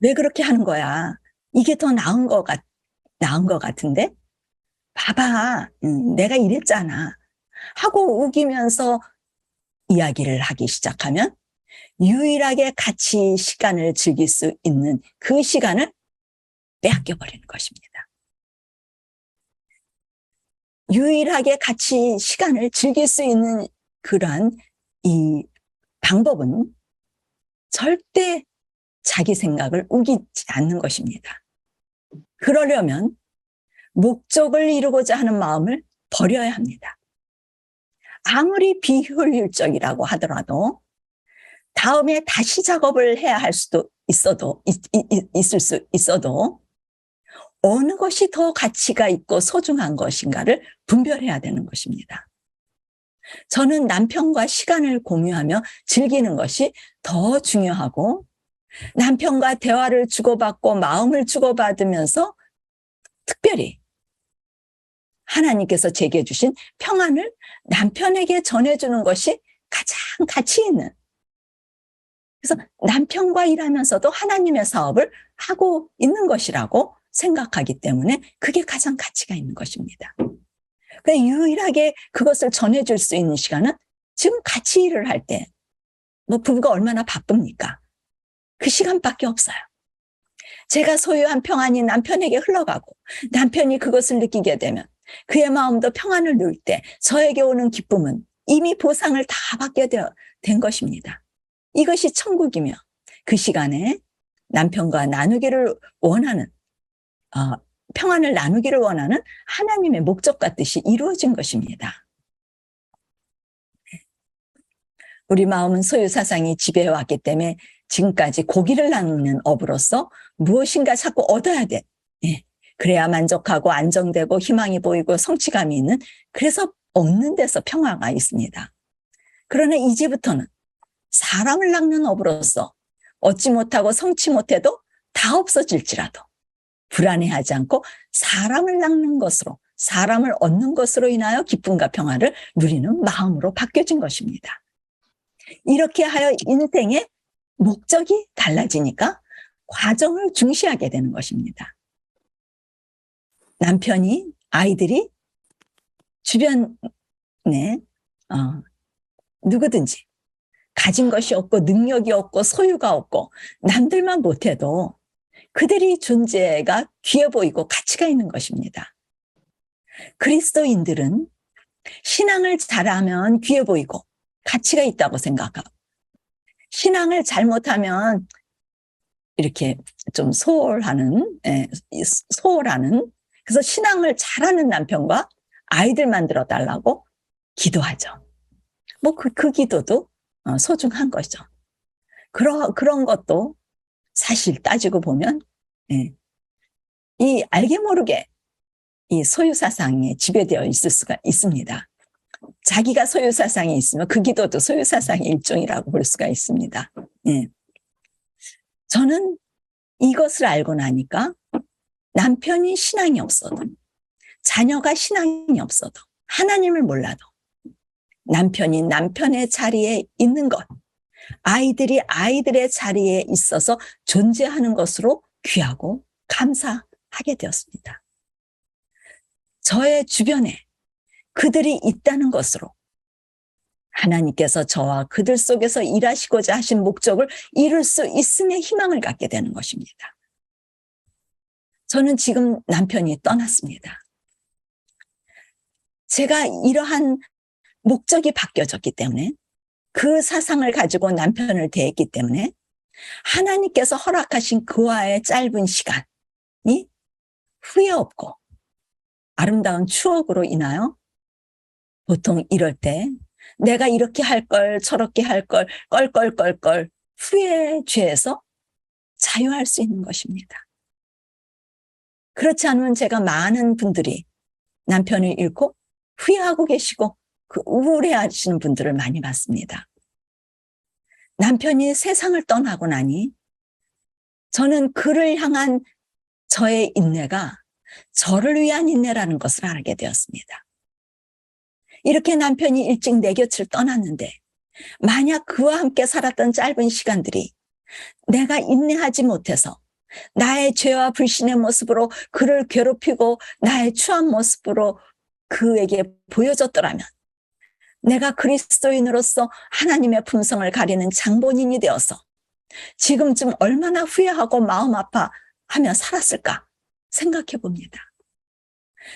왜 그렇게 하는 거야? 이게 더 나은 것 같은데? 봐봐, 내가 이랬잖아 하고 우기면서 이야기를 하기 시작하면 유일하게 같이 시간을 즐길 수 있는 그 시간을 빼앗겨 버리는 것입니다. 유일하게 같이 시간을 즐길 수 있는 그러한 이 방법은 절대 자기 생각을 우기지 않는 것입니다. 그러려면 목적을 이루고자 하는 마음을 버려야 합니다. 아무리 비효율적이라고 하더라도 다음에 다시 작업을 해야 할 수도 있을 수 있어도 어느 것이 더 가치가 있고 소중한 것인가를 분별해야 되는 것입니다. 저는 남편과 시간을 공유하며 즐기는 것이 더 중요하고, 남편과 대화를 주고받고 마음을 주고받으면서 특별히 하나님께서 제게 주신 평안을 남편에게 전해주는 것이 가장 가치 있는, 그래서 남편과 일하면서도 하나님의 사업을 하고 있는 것이라고 생각하기 때문에 그게 가장 가치가 있는 것입니다. 그러니까 유일하게 그것을 전해줄 수 있는 시간은 지금 같이 일을 할 때, 뭐 부부가 얼마나 바쁩니까? 그 시간밖에 없어요. 제가 소유한 평안이 남편에게 흘러가고 남편이 그것을 느끼게 되면 그의 마음도 평안을 누릴 때 저에게 오는 기쁨은 이미 보상을 다 받게 된 것입니다. 이것이 천국이며 그 시간에 남편과 나누기를 원하는, 평안을 나누기를 원하는 하나님의 목적과 뜻이 이루어진 것입니다. 우리 마음은 소유사상이 지배해왔기 때문에 지금까지 고기를 나누는 업으로서 무엇인가 자꾸 얻어야 돼. 그래야 만족하고 안정되고 희망이 보이고 성취감이 있는, 그래서 얻는 데서 평화가 있습니다. 그러나 이제부터는 사람을 낳는 업으로서 얻지 못하고 성취 못해도 다 없어질지라도 불안해하지 않고 사람을 낳는 것으로, 사람을 얻는 것으로 인하여 기쁨과 평화를 누리는 마음으로 바뀌어진 것입니다. 이렇게 하여 인생의 목적이 달라지니까 과정을 중시하게 되는 것입니다. 남편이, 아이들이, 주변에 누구든지 가진 것이 없고 능력이 없고 소유가 없고 남들만 못해도 그들이 존재가 귀해 보이고 가치가 있는 것입니다. 그리스도인들은 신앙을 잘하면 귀해 보이고 가치가 있다고 생각하고, 신앙을 잘못하면 이렇게 좀 소홀하는, 그래서 신앙을 잘하는 남편과 아이들 만들어 달라고 기도하죠. 뭐 그 기도도 소중한 거죠. 그런 것도 사실 따지고 보면, 이 알게 모르게 이 소유사상에 지배되어 있을 수가 있습니다. 자기가 소유사상이 있으면 그 기도도 소유사상의 일종이라고 볼 수가 있습니다. 저는 이것을 알고 나니까 남편이 신앙이 없어도, 자녀가 신앙이 없어도, 하나님을 몰라도 남편이 남편의 자리에 있는 것, 아이들이 아이들의 자리에 있어서 존재하는 것으로 귀하고 감사하게 되었습니다. 저의 주변에 그들이 있다는 것으로 하나님께서 저와 그들 속에서 일하시고자 하신 목적을 이룰 수 있음에 희망을 갖게 되는 것입니다. 저는 지금 남편이 떠났습니다. 제가 이러한 목적이 바뀌어졌기 때문에, 그 사상을 가지고 남편을 대했기 때문에 하나님께서 허락하신 그와의 짧은 시간이 후회 없고 아름다운 추억으로 인하여 보통 이럴 때 내가 이렇게 할 걸, 저렇게 할 걸, 껄껄껄껄 후회의 죄에서 자유할 수 있는 것입니다. 그렇지 않으면 제가 많은 분들이 남편을 잃고 후회하고 계시고 그 우울해하시는 분들을 많이 봤습니다. 남편이 세상을 떠나고 나니 저는 그를 향한 저의 인내가 저를 위한 인내라는 것을 알게 되었습니다. 이렇게 남편이 일찍 내 곁을 떠났는데 만약 그와 함께 살았던 짧은 시간들이 내가 인내하지 못해서 나의 죄와 불신의 모습으로 그를 괴롭히고 나의 추한 모습으로 그에게 보여줬더라면 내가 그리스도인으로서 하나님의 품성을 가리는 장본인이 되어서 지금쯤 얼마나 후회하고 마음 아파하며 살았을까 생각해 봅니다.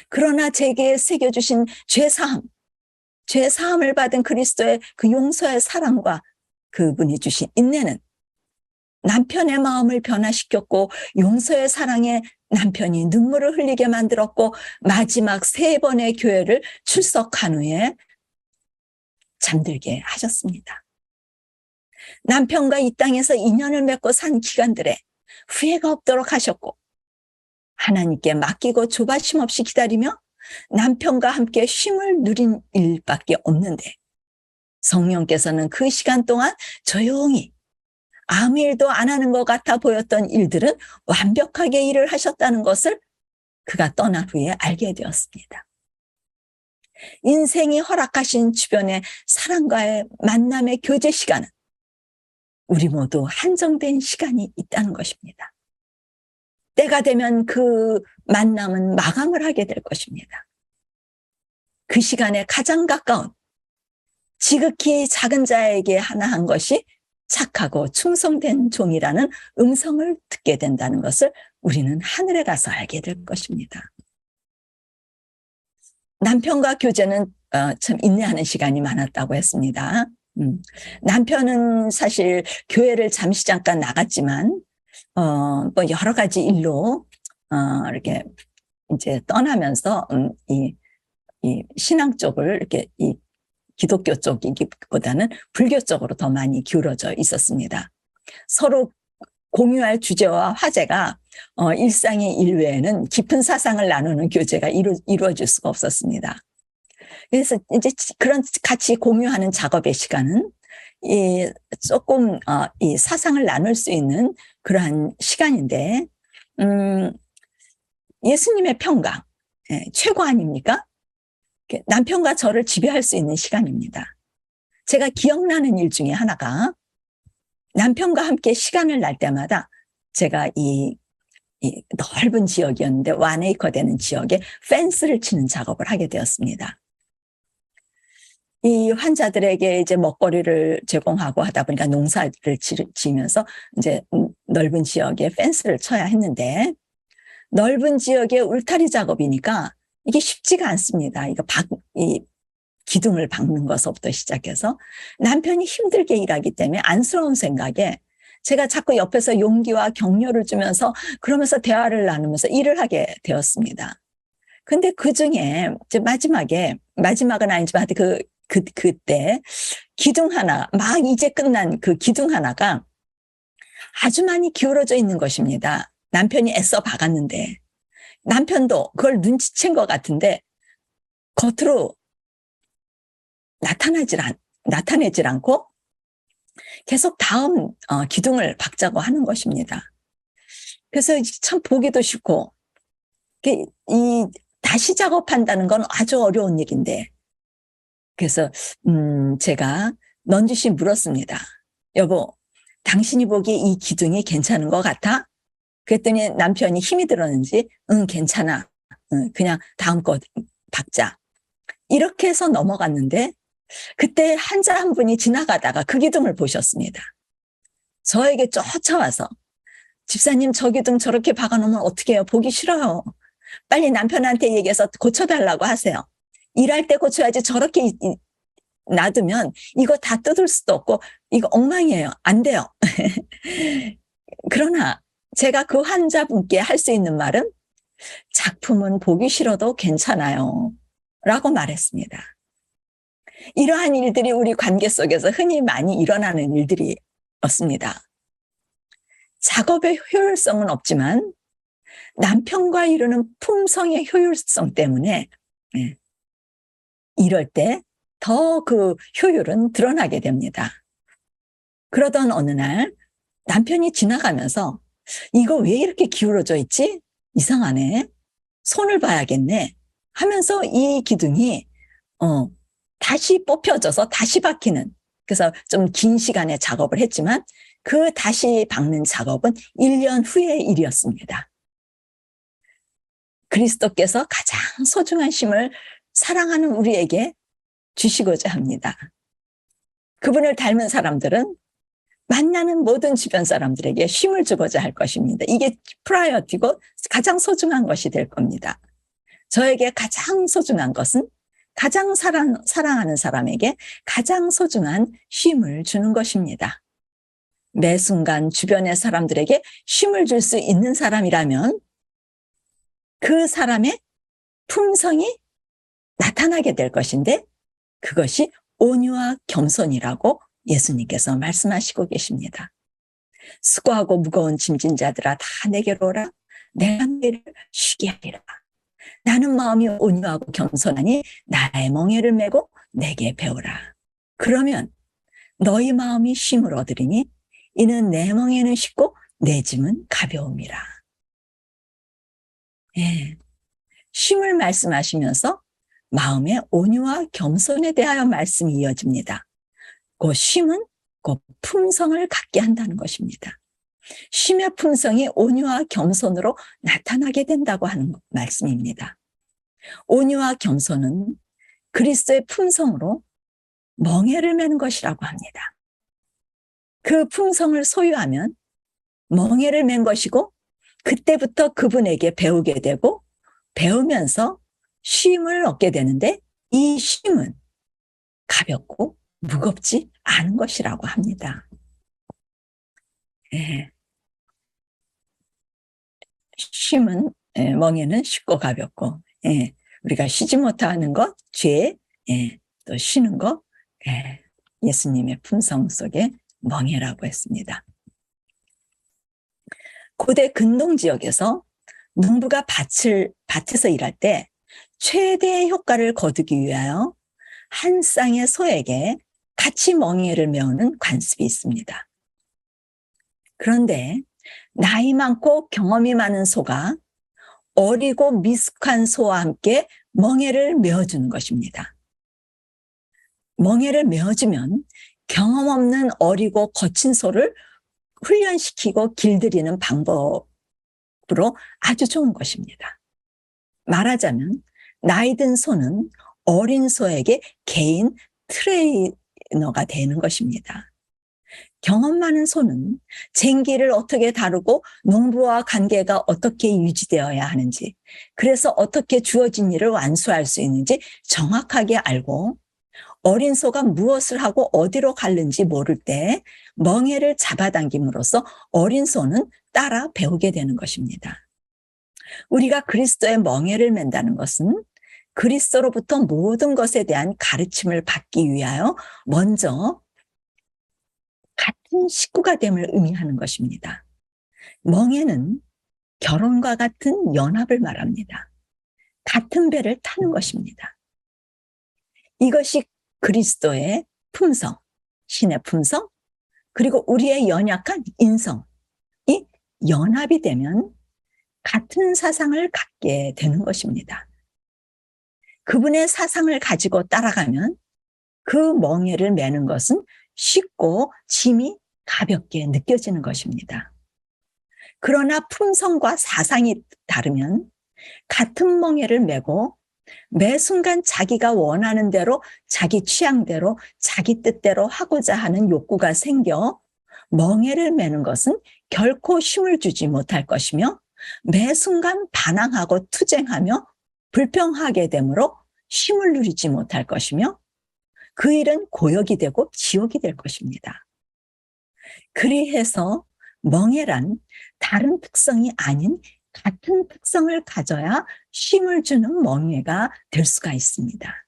그러나 제게 새겨주신 죄사함을 받은 그리스도의 그 용서의 사랑과 그분이 주신 인내는 남편의 마음을 변화시켰고 용서의 사랑에 남편이 눈물을 흘리게 만들었고 마지막 3번의 교회를 출석한 후에 잠들게 하셨습니다. 남편과 이 땅에서 인연을 맺고 산 기간들에 후회가 없도록 하셨고 하나님께 맡기고 조바심 없이 기다리며 남편과 함께 쉼을 누린 일밖에 없는데 성령께서는 그 시간 동안 조용히 아무 일도 안 하는 것 같아 보였던 일들은 완벽하게 일을 하셨다는 것을 그가 떠난 후에 알게 되었습니다. 인생이 허락하신 주변의 사람과의 만남의 교제 시간은 우리 모두 한정된 시간이 있다는 것입니다. 때가 되면 그 만남은 마감을 하게 될 것입니다. 그 시간에 가장 가까운 지극히 작은 자에게 하나 한 것이 착하고 충성된 종이라는 음성을 듣게 된다는 것을 우리는 하늘에 가서 알게 될 것입니다. 남편과 교제는 참 인내하는 시간이 많았다고 했습니다. 남편은 사실 교회를 잠시 잠깐 나갔지만 뭐 여러 가지 일로 이렇게 이제 떠나면서 이 신앙 쪽을 이렇게 이 기독교 쪽이기보다는 불교 쪽으로 더 많이 기울어져 있었습니다. 서로 공유할 주제와 화제가 일상의 일 외에는 깊은 사상을 나누는 교제가 이루어질 수가 없었습니다. 그래서 이제 그런 같이 공유하는 작업의 시간은 조금 이 사상을 나눌 수 있는 그러한 시간인데 예수님의 평강 최고 아닙니까? 남편과 저를 지배할 수 있는 시간입니다. 제가 기억나는 일 중에 하나가 남편과 함께 시간을 날 때마다 제가 이 넓은 지역이었는데 1에이커 되는 지역에 펜스를 치는 작업을 하게 되었습니다. 이 환자들에게 이제 먹거리를 제공하고 하다 보니까 농사를 지으면서 이제 넓은 지역에 펜스를 쳐야 했는데 넓은 지역에 울타리 작업이니까 이게 쉽지가 않습니다. 이 기둥을 박는 것부터 시작해서 남편이 힘들게 일하기 때문에 안쓰러운 생각에 제가 자꾸 옆에서 용기와 격려를 주면서 그러면서 대화를 나누면서 일을 하게 되었습니다. 근데 그 중에 이제 마지막은 아니지만 그때 기둥 하나, 막 이제 끝난 그 기둥 하나가 아주 많이 기울어져 있는 것입니다. 남편이 애써 박았는데 남편도 그걸 눈치챈 것 같은데 겉으로 나타내질 않고 계속 다음 기둥을 박자고 하는 것입니다. 그래서 참 보기도 싫고 다시 작업한다는 건 아주 어려운 일인데 그래서 제가 넌지시 물었습니다. 여보, 당신이 보기에 이 기둥이 괜찮은 것 같아? 그랬더니 남편이 힘이 들었는지 응 괜찮아. 그냥 다음 거 박자. 이렇게 해서 넘어갔는데 그때 환자 한 분이 지나가다가 그 기둥을 보셨습니다. 저에게 쫓아와서 집사님 저 기둥 저렇게 박아놓으면 어떻게 해요? 보기 싫어요. 빨리 남편한테 얘기해서 고쳐달라고 하세요. 일할 때 고쳐야지 저렇게 놔두면 이거 다 뜯을 수도 없고 이거 엉망이에요. 안 돼요. 그러나 제가 그 환자분께 할 수 있는 말은 작품은 보기 싫어도 괜찮아요. 라고 말했습니다. 이러한 일들이 우리 관계 속에서 흔히 많이 일어나는 일들이었습니다. 작업의 효율성은 없지만 남편과 이루는 품성의 효율성 때문에 이럴 때 더 그 효율은 드러나게 됩니다. 그러던 어느 날 남편이 지나가면서 이거 왜 이렇게 기울어져 있지? 이상하네. 손을 봐야겠네. 하면서 이 기둥이 다시 뽑혀져서 다시 박히는 그래서 좀 긴 시간에 작업을 했지만 그 다시 박는 작업은 1년 후의 일이었습니다. 그리스도께서 가장 소중한 심을 사랑하는 우리에게 주시고자 합니다. 그분을 닮은 사람들은 만나는 모든 주변 사람들에게 쉼을 주고자 할 것입니다. 이게 프라이어티고 가장 소중한 것이 될 겁니다. 저에게 가장 소중한 것은 가장 사랑하는 사람에게 가장 소중한 쉼을 주는 것입니다. 매 순간 주변의 사람들에게 쉼을 줄 수 있는 사람이라면 그 사람의 품성이 나타나게 될 것인데 그것이 온유와 겸손이라고 예수님께서 말씀하시고 계십니다. 수고하고 무거운 짐진 자들아 다 내게로 오라. 내가 너희를 쉬게 하리라. 나는 마음이 온유하고 겸손하니 나의 멍에를 메고 내게 배우라. 그러면 너희 마음이 쉼을 얻으리니 이는 내 멍에는 쉽고 내 짐은 가벼움이라. 예. 쉼을 말씀하시면서 마음의 온유와 겸손에 대하여 말씀이 이어집니다. 그 쉼은 그 품성을 갖게 한다는 것입니다. 쉼의 품성이 온유와 겸손으로 나타나게 된다고 하는 말씀입니다. 온유와 겸손은 그리스도의 품성으로 멍에를 매는 것이라고 합니다. 그 품성을 소유하면 멍에를 맨 것이고 그때부터 그분에게 배우게 되고 배우면서 쉼을 얻게 되는데 이 쉼은 가볍고 무겁지 않은 것이라고 합니다. 예. 쉼은 멍에는 쉽고 가볍고 우리가 쉬지 못하는 것, 죄, 또 쉬는 것, 예수님의 품성 속에 멍에라고 했습니다. 고대 근동 지역에서 농부가 밭에서 일할 때 최대의 효과를 거두기 위하여 한 쌍의 소에게 같이 멍에를 메우는 관습이 있습니다. 그런데 나이 많고 경험이 많은 소가 어리고 미숙한 소와 함께 멍에를 메어주는 것입니다. 멍에를 메어주면 경험 없는 어리고 거친 소를 훈련시키고 길들이는 방법으로 아주 좋은 것입니다. 말하자면 나이 든 소는 어린 소에게 개인 트레이너가 되는 것입니다. 경험 많은 소는 쟁기를 어떻게 다루고 농부와 관계가 어떻게 유지되어야 하는지, 그래서 어떻게 주어진 일을 완수할 수 있는지 정확하게 알고 어린 소가 무엇을 하고 어디로 가는지 모를 때 멍에를 잡아당김으로써 어린 소는 따라 배우게 되는 것입니다. 우리가 그리스도의 멍에를 맨다는 것은 그리스도로부터 모든 것에 대한 가르침을 받기 위하여 먼저 같은 식구가 됨을 의미하는 것입니다. 멍에는 결혼과 같은 연합을 말합니다. 같은 배를 타는 것입니다. 이것이 그리스도의 품성, 신의 품성, 그리고 우리의 연약한 인성이 연합이 되면 같은 사상을 갖게 되는 것입니다. 그분의 사상을 가지고 따라가면 그 멍에를 매는 것은 쉽고 짐이 가볍게 느껴지는 것입니다. 그러나 품성과 사상이 다르면 같은 멍에를 메고 매 순간 자기가 원하는 대로 자기 취향대로 자기 뜻대로 하고자 하는 욕구가 생겨 멍에를 매는 것은 결코 쉼을 주지 못할 것이며 매 순간 반항하고 투쟁하며 불평하게 되므로 쉼을 누리지 못할 것이며 그 일은 고역이 되고 지옥이 될 것입니다. 그리해서 멍에란 다른 특성이 아닌 같은 특성을 가져야 쉼을 주는 멍에가 될 수가 있습니다.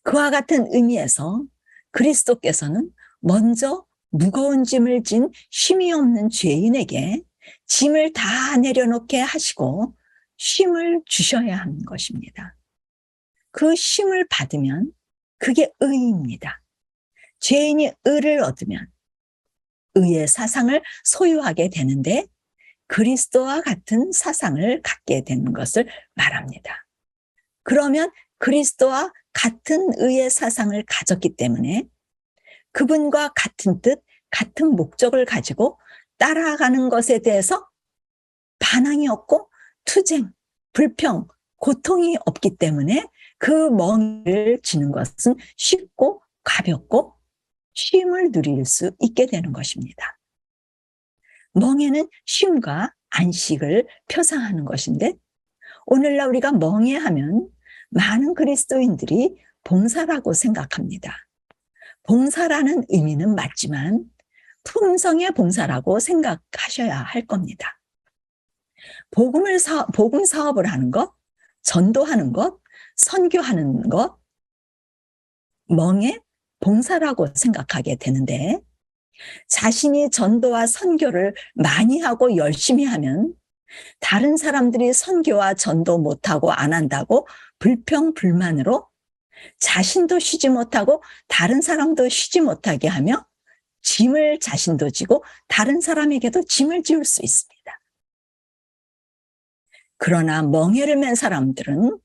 그와 같은 의미에서 그리스도께서는 먼저 무거운 짐을 진 쉼이 없는 죄인에게 짐을 다 내려놓게 하시고 쉼을 주셔야 하는 것입니다. 그 쉼을 받으면 그게 의입니다. 죄인이 의를 얻으면 의의 사상을 소유하게 되는데 그리스도와 같은 사상을 갖게 되는 것을 말합니다. 그러면 그리스도와 같은 의의 사상을 가졌기 때문에 그분과 같은 뜻, 같은 목적을 가지고 따라가는 것에 대해서 반항이 없고 투쟁, 불평, 고통이 없기 때문에 그 멍에를 지는 것은 쉽고 가볍고 쉼을 누릴 수 있게 되는 것입니다. 멍에는 쉼과 안식을 표상하는 것인데 오늘날 우리가 멍에하면 많은 그리스도인들이 봉사라고 생각합니다. 봉사라는 의미는 맞지만 품성의 봉사라고 생각하셔야 할 겁니다. 복음 사업을 하는 것, 전도하는 것, 선교하는 것, 멍에 봉사라고 생각하게 되는데 자신이 전도와 선교를 많이 하고 열심히 하면 다른 사람들이 선교와 전도 못하고 안 한다고 불평, 불만으로 자신도 쉬지 못하고 다른 사람도 쉬지 못하게 하며 짐을 자신도 지고 다른 사람에게도 짐을 지울 수 있습니다. 그러나 멍에를 맨 사람들은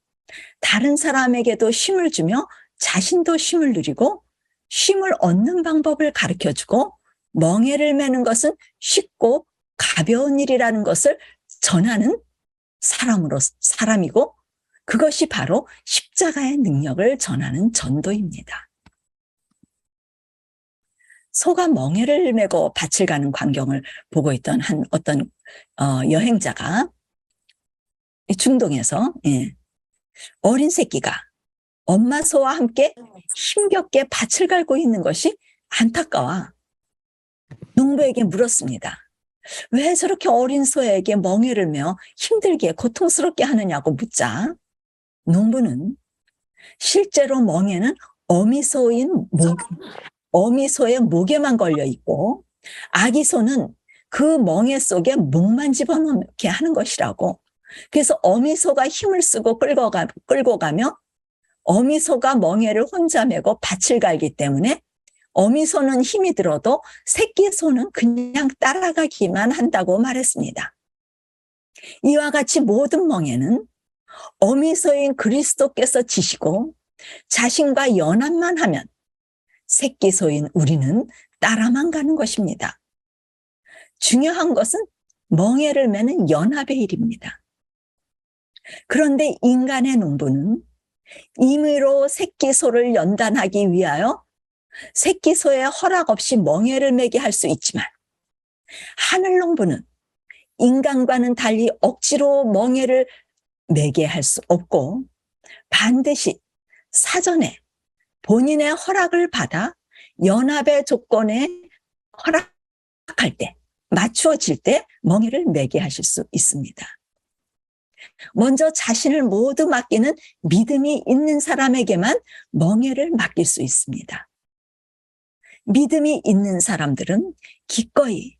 다른 사람에게도 쉼을 주며 자신도 쉼을 누리고 쉼을 얻는 방법을 가르쳐주고 멍에를 매는 것은 쉽고 가벼운 일이라는 것을 전하는 사람이고 그것이 바로 십자가의 능력을 전하는 전도입니다. 소가 멍에를 메고 밭을 가는 광경을 보고 있던 어떤 여행자가 중동에서 어린 새끼가 엄마 소와 함께 힘겹게 밭을 갈고 있는 것이 안타까워 농부에게 물었습니다. 왜 저렇게 어린 소에게 멍에를 메어 힘들게 고통스럽게 하느냐고 묻자 농부는 실제로 멍에는 어미소의 목에만 걸려 있고 아기 소는 그 멍에 속에 목만 집어넣게 하는 것이라고. 그래서 어미소가 힘을 쓰고 끌고 가며 어미소가 멍에를 혼자 메고 밭을 갈기 때문에 어미소는 힘이 들어도 새끼소는 그냥 따라가기만 한다고 말했습니다. 이와 같이 모든 멍에는 어미소인 그리스도께서 지시고 자신과 연합만 하면 새끼소인 우리는 따라만 가는 것입니다. 중요한 것은 멍에를 매는 연합의 일입니다. 그런데 인간의 농부는 임의로 새끼소를 연단하기 위하여 새끼소의 허락 없이 멍에를 매게 할 수 있지만 하늘 농부는 인간과는 달리 억지로 멍에를 매게 할 수 없고 반드시 사전에 본인의 허락을 받아 연합의 조건에 허락할 때, 맞추어질 때 멍에를 매게 하실 수 있습니다. 먼저 자신을 모두 맡기는 믿음이 있는 사람에게만 멍에를 맡길 수 있습니다. 믿음이 있는 사람들은 기꺼이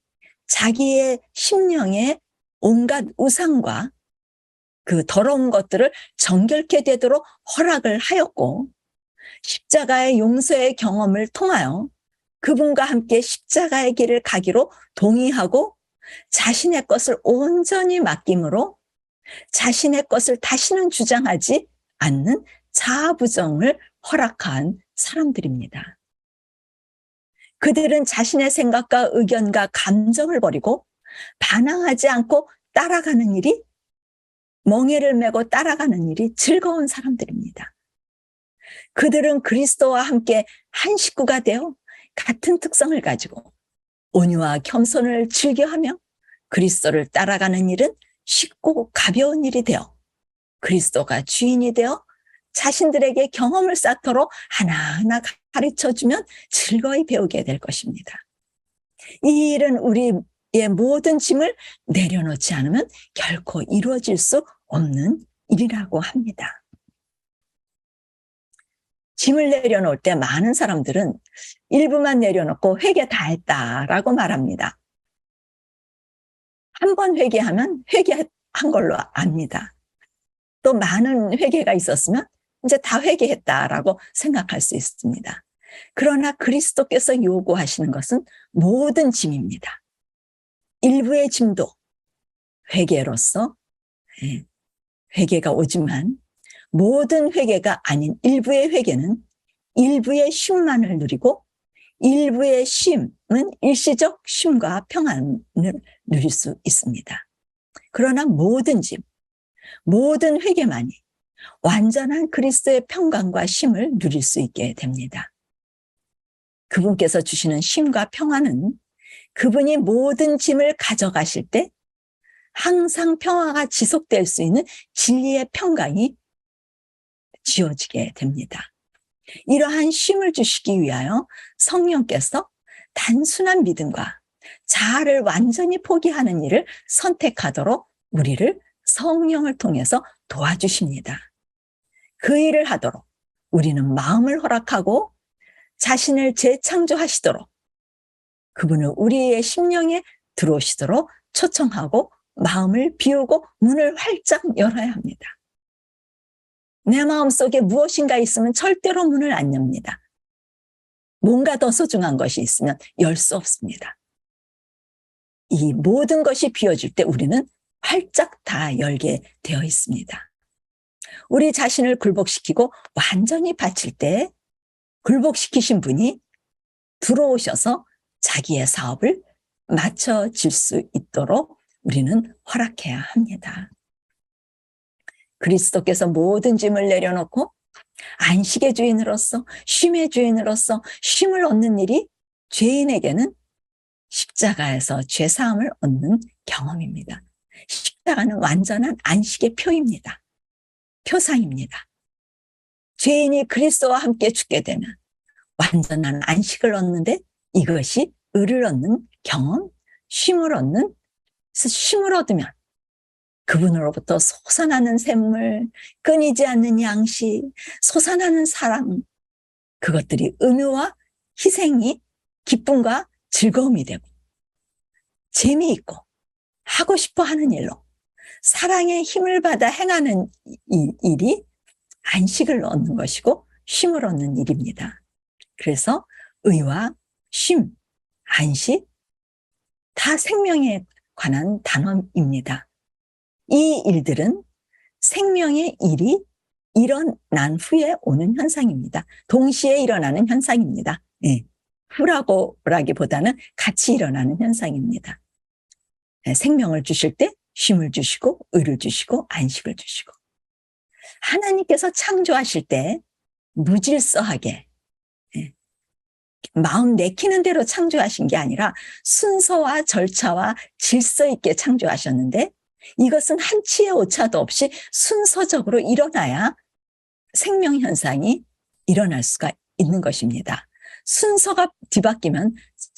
자기의 심령의 온갖 우상과 그 더러운 것들을 정결케 되도록 허락을 하였고 십자가의 용서의 경험을 통하여 그분과 함께 십자가의 길을 가기로 동의하고 자신의 것을 온전히 맡김으로 자신의 것을 다시는 주장하지 않는 자아부정을 허락한 사람들입니다. 그들은 자신의 생각과 의견과 감정을 버리고 반항하지 않고 따라가는 일이 멍에를 메고 따라가는 일이 즐거운 사람들입니다. 그들은 그리스도와 함께 한 식구가 되어 같은 특성을 가지고 온유와 겸손을 즐겨하며 그리스도를 따라가는 일은 쉽고 가벼운 일이 되어 그리스도가 주인이 되어 자신들에게 경험을 쌓도록 하나하나 가르쳐주면 즐거이 배우게 될 것입니다. 이 일은 우리의 모든 짐을 내려놓지 않으면 결코 이루어질 수 없는 일이라고 합니다. 짐을 내려놓을 때 많은 사람들은 일부만 내려놓고 회개 다 했다라고 말합니다. 한 번 회개하면 회개한 걸로 압니다. 또 많은 회개가 있었으면 이제 다 회개했다라고 생각할 수 있습니다. 그러나 그리스도께서 요구하시는 것은 모든 짐입니다. 일부의 짐도 회개로서 회개가 오지만 모든 회개가 아닌 일부의 회개는 일부의 쉼만을 누리고 일부의 쉼은 일시적 쉼과 평안을 누릴 수 있습니다. 그러나 모든 짐, 모든 회개만이 완전한 그리스도의 평강과 쉼을 누릴 수 있게 됩니다. 그분께서 주시는 쉼과 평안은 그분이 모든 짐을 가져가실 때 항상 평화가 지속될 수 있는 진리의 평강이 지어지게 됩니다. 이러한 쉼을 주시기 위하여 성령께서 단순한 믿음과 자아를 완전히 포기하는 일을 선택하도록 우리를 성령을 통해서 도와주십니다. 그 일을 하도록 우리는 마음을 허락하고 자신을 재창조하시도록 그분을 우리의 심령에 들어오시도록 초청하고 마음을 비우고 문을 활짝 열어야 합니다. 내 마음속에 무엇인가 있으면 절대로 문을 안 엽니다. 뭔가 더 소중한 것이 있으면 열 수 없습니다. 이 모든 것이 비워질 때 우리는 활짝 다 열게 되어 있습니다. 우리 자신을 굴복시키고 완전히 바칠 때 굴복시키신 분이 들어오셔서 자기의 사업을 맞춰질 수 있도록 우리는 허락해야 합니다. 그리스도께서 모든 짐을 내려놓고 안식의 주인으로서, 쉼의 주인으로서 쉼을 얻는 일이 죄인에게는 십자가에서 죄사함을 얻는 경험입니다. 십자가는 완전한 안식의 표입니다. 표상입니다. 죄인이 그리스도와 함께 죽게 되면 완전한 안식을 얻는데 이것이 의를 얻는 경험, 쉼을 얻는, 쉼을 얻으면 그분으로부터 솟아나는 샘물, 끊이지 않는 양식, 솟아나는 사랑, 그것들이 은혜와 희생이 기쁨과 즐거움이 되고 재미있고 하고 싶어 하는 일로 사랑의 힘을 받아 행하는 이 일이 안식을 얻는 것이고 쉼을 얻는 일입니다. 그래서 의와 쉼, 안식 다 생명에 관한 단어입니다. 이 일들은 생명의 일이 일어난 후에 오는 현상입니다. 동시에 일어나는 현상입니다. 네. 후라고라기보다는 같이 일어나는 현상입니다. 네. 생명을 주실 때 쉼을 주시고 의를 주시고 안식을 주시고 하나님께서 창조하실 때 무질서하게 마음 내키는 대로 창조하신 게 아니라 순서와 절차와 질서 있게 창조하셨는데 이것은 한치의 오차도 없이 순서적으로 일어나야 생명 현상이 일어날 수가 있는 것입니다. 순서가 뒤바뀌면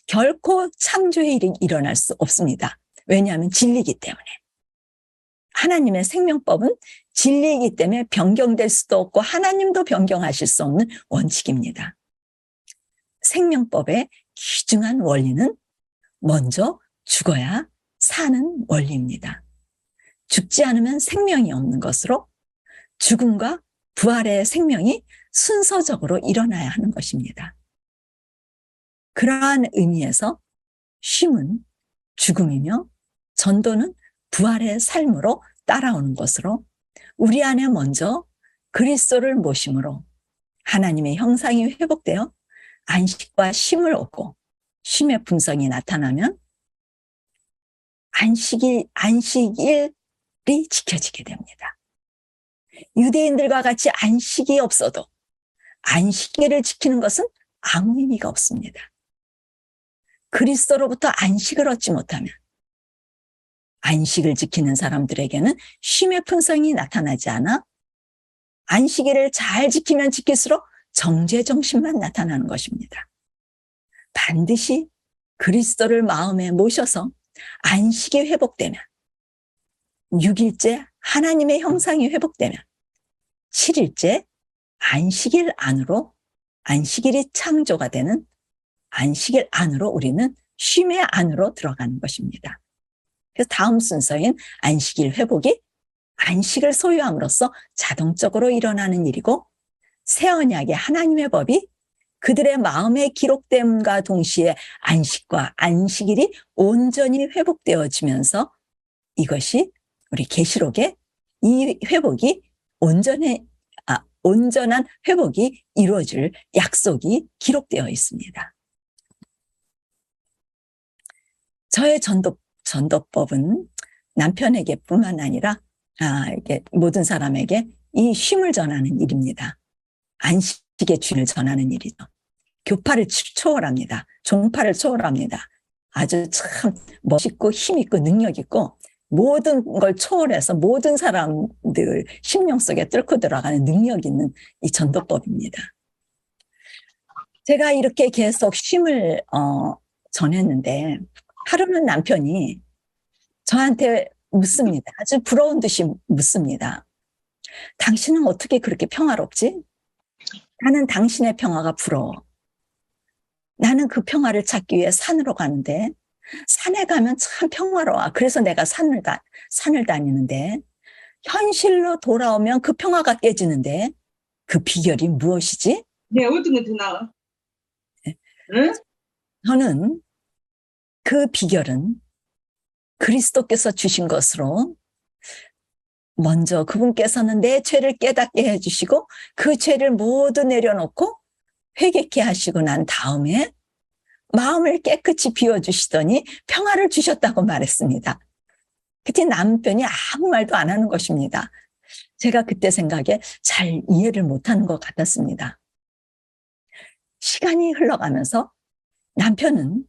결코 창조의 일이 일어날 수 없습니다. 왜냐하면 진리이기 때문에. 하나님의 생명법은 진리이기 때문에 변경될 수도 없고 하나님도 변경하실 수 없는 원칙입니다. 생명법의 귀중한 원리는 먼저 죽어야 사는 원리입니다. 죽지 않으면 생명이 없는 것으로 죽음과 부활의 생명이 순서적으로 일어나야 하는 것입니다. 그러한 의미에서 쉼은 죽음이며 전도는 부활의 삶으로 따라오는 것으로 우리 안에 먼저 그리스도를 모심으로 하나님의 형상이 회복되어 안식과 쉼을 얻고 쉼의 품성이 나타나면 안식일이 지켜지게 됩니다. 유대인들과 같이 안식이 없어도 안식일을 지키는 것은 아무 의미가 없습니다. 그리스도로부터 안식을 얻지 못하면 안식을 지키는 사람들에게는 쉼의 품성이 나타나지 않아 안식일을 잘 지키면 지킬수록 정죄정신만 나타나는 것입니다. 반드시 그리스도를 마음에 모셔서 안식이 회복되면 6일째 하나님의 형상이 회복되면 7일째 안식일 안으로 안식일이 창조가 되는 안식일 안으로 우리는 쉼의 안으로 들어가는 것입니다. 그래서 다음 순서인 안식일 회복이 안식을 소유함으로써 자동적으로 일어나는 일이고 새 언약의 하나님의 법이 그들의 마음에 기록됨과 동시에 안식과 안식일이 온전히 회복되어지면서 이것이 우리 계시록에 이 회복이 온전한 회복이 이루어질 약속이 기록되어 있습니다. 저의 전도법은 남편에게뿐만 아니라 이게 모든 사람에게 이 쉼을 전하는 일입니다. 안식의 주인을 전하는 일이죠. 교파를 초월합니다. 종파를 초월합니다. 아주 참 멋있고 힘있고 능력있고 모든 걸 초월해서 모든 사람들 심령 속에 뚫고 들어가는 능력 있는 이 전도법입니다. 제가 이렇게 계속 쉼을 전했는데 하루는 남편이 저한테 묻습니다. 아주 부러운 듯이 묻습니다. 당신은 어떻게 그렇게 평화롭지? 나는 당신의 평화가 부러워. 나는 그 평화를 찾기 위해 산으로 가는데 산에 가면 참 평화로워. 그래서 내가 산을 다니는데 현실로 돌아오면 그 평화가 깨지는데 그 비결이 무엇이지? 네, 어떤 게 더 나아? 응? 저는 그 비결은 그리스도께서 주신 것으로 먼저 그분께서는 내 죄를 깨닫게 해주시고 그 죄를 모두 내려놓고 회개케 하시고 난 다음에 마음을 깨끗이 비워주시더니 평화를 주셨다고 말했습니다. 그때 남편이 아무 말도 안 하는 것입니다. 제가 그때 생각에 잘 이해를 못하는 것 같았습니다. 시간이 흘러가면서 남편은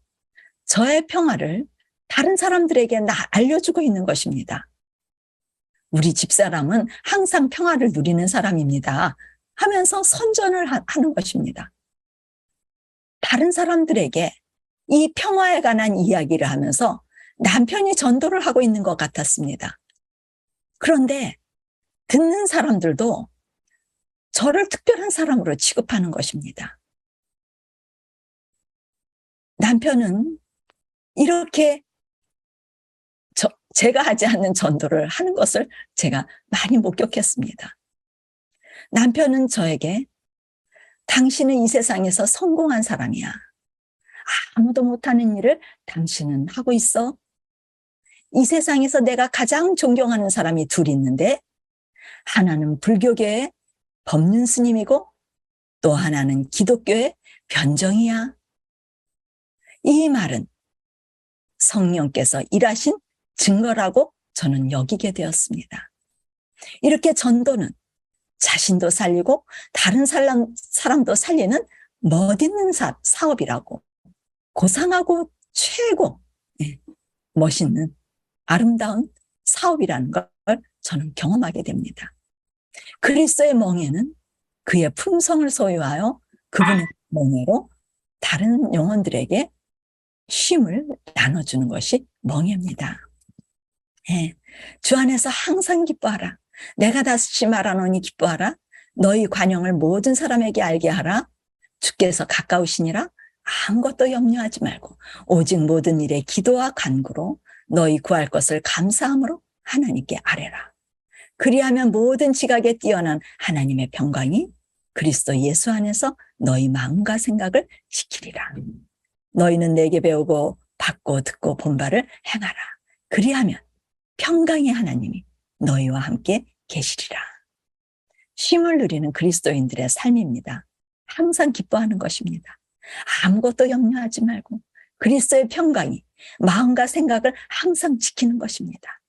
저의 평화를 다른 사람들에게 알려주고 있는 것입니다. 우리 집사람은 항상 평화를 누리는 사람입니다. 하면서 선전을 하는 것입니다. 다른 사람들에게 이 평화에 관한 이야기를 하면서 남편이 전도를 하고 있는 것 같았습니다. 그런데 듣는 사람들도 저를 특별한 사람으로 취급하는 것입니다. 남편은 이렇게 제가 하지 않는 전도를 하는 것을 제가 많이 목격했습니다. 남편은 저에게 당신은 이 세상에서 성공한 사람이야. 아무도 못하는 일을 당신은 하고 있어. 이 세상에서 내가 가장 존경하는 사람이 둘 있는데 하나는 불교계의 법륜 스님이고 또 하나는 기독교의 변정이야. 이 말은 성령께서 일하신 증거라고 저는 여기게 되었습니다. 이렇게 전도는 자신도 살리고 다른 사람도 살리는 멋있는 사업이라고 고상하고 최고 멋있는 아름다운 사업이라는 걸 저는 경험하게 됩니다. 그리스도의 멍에는 그의 품성을 소유하여 그분의 멍에로 다른 영혼들에게 쉼을 나눠주는 것이 멍에입니다. 예, 주 안에서 항상 기뻐하라. 내가 다시 말하노니 기뻐하라. 너희 관용을 모든 사람에게 알게 하라. 주께서 가까우시니라. 아무것도 염려하지 말고 오직 모든 일에 기도와 간구로 너희 구할 것을 감사함으로 하나님께 아뢰라. 그리하면 모든 지각에 뛰어난 하나님의 평강이 그리스도 예수 안에서 너희 마음과 생각을 지키리라. 너희는 내게 배우고 받고 듣고 본 바를 행하라. 그리하면 평강의 하나님이 너희와 함께 계시리라. 쉼을 누리는 그리스도인들의 삶입니다. 항상 기뻐하는 것입니다. 아무것도 염려하지 말고 그리스도의 평강이 마음과 생각을 항상 지키는 것입니다.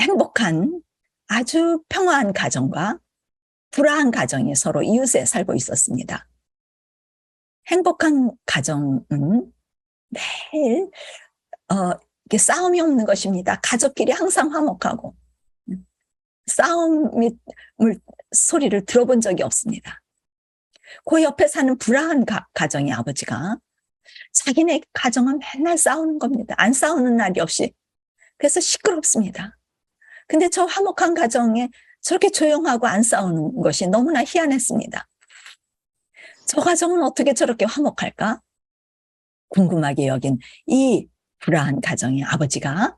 행복한 아주 평화한 가정과 불화한 가정이 서로 이웃에 살고 있었습니다. 행복한 가정은 매일 이렇게 싸움이 없는 것입니다. 가족끼리 항상 화목하고 싸움의 소리를 들어본 적이 없습니다. 그 옆에 사는 불화한 가정의 아버지가 자기네 가정은 맨날 싸우는 겁니다. 안 싸우는 날이 없이. 그래서 시끄럽습니다. 근데 저 화목한 가정에 저렇게 조용하고 안 싸우는 것이 너무나 희한했습니다. 저 가정은 어떻게 저렇게 화목할까? 궁금하게 여긴 이 불화한 가정의 아버지가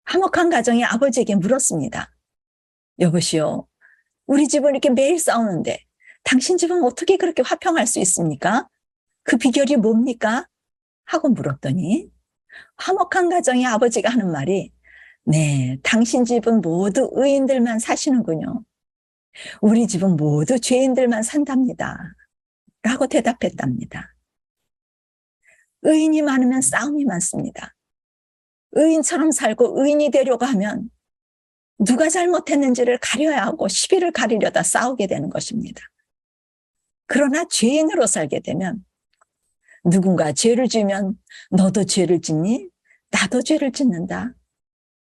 화목한 가정의 아버지에게 물었습니다. 여보시오, 우리 집은 이렇게 매일 싸우는데 당신 집은 어떻게 그렇게 화평할 수 있습니까? 그 비결이 뭡니까? 하고 물었더니 화목한 가정의 아버지가 하는 말이 네, 당신 집은 모두 의인들만 사시는군요. 우리 집은 모두 죄인들만 산답니다. 라고 대답했답니다. 의인이 많으면 싸움이 많습니다. 의인처럼 살고 의인이 되려고 하면 누가 잘못했는지를 가려야 하고 시비를 가리려다 싸우게 되는 것입니다. 그러나 죄인으로 살게 되면 누군가 죄를 지으면 너도 죄를 짓니? 나도 죄를 짓는다.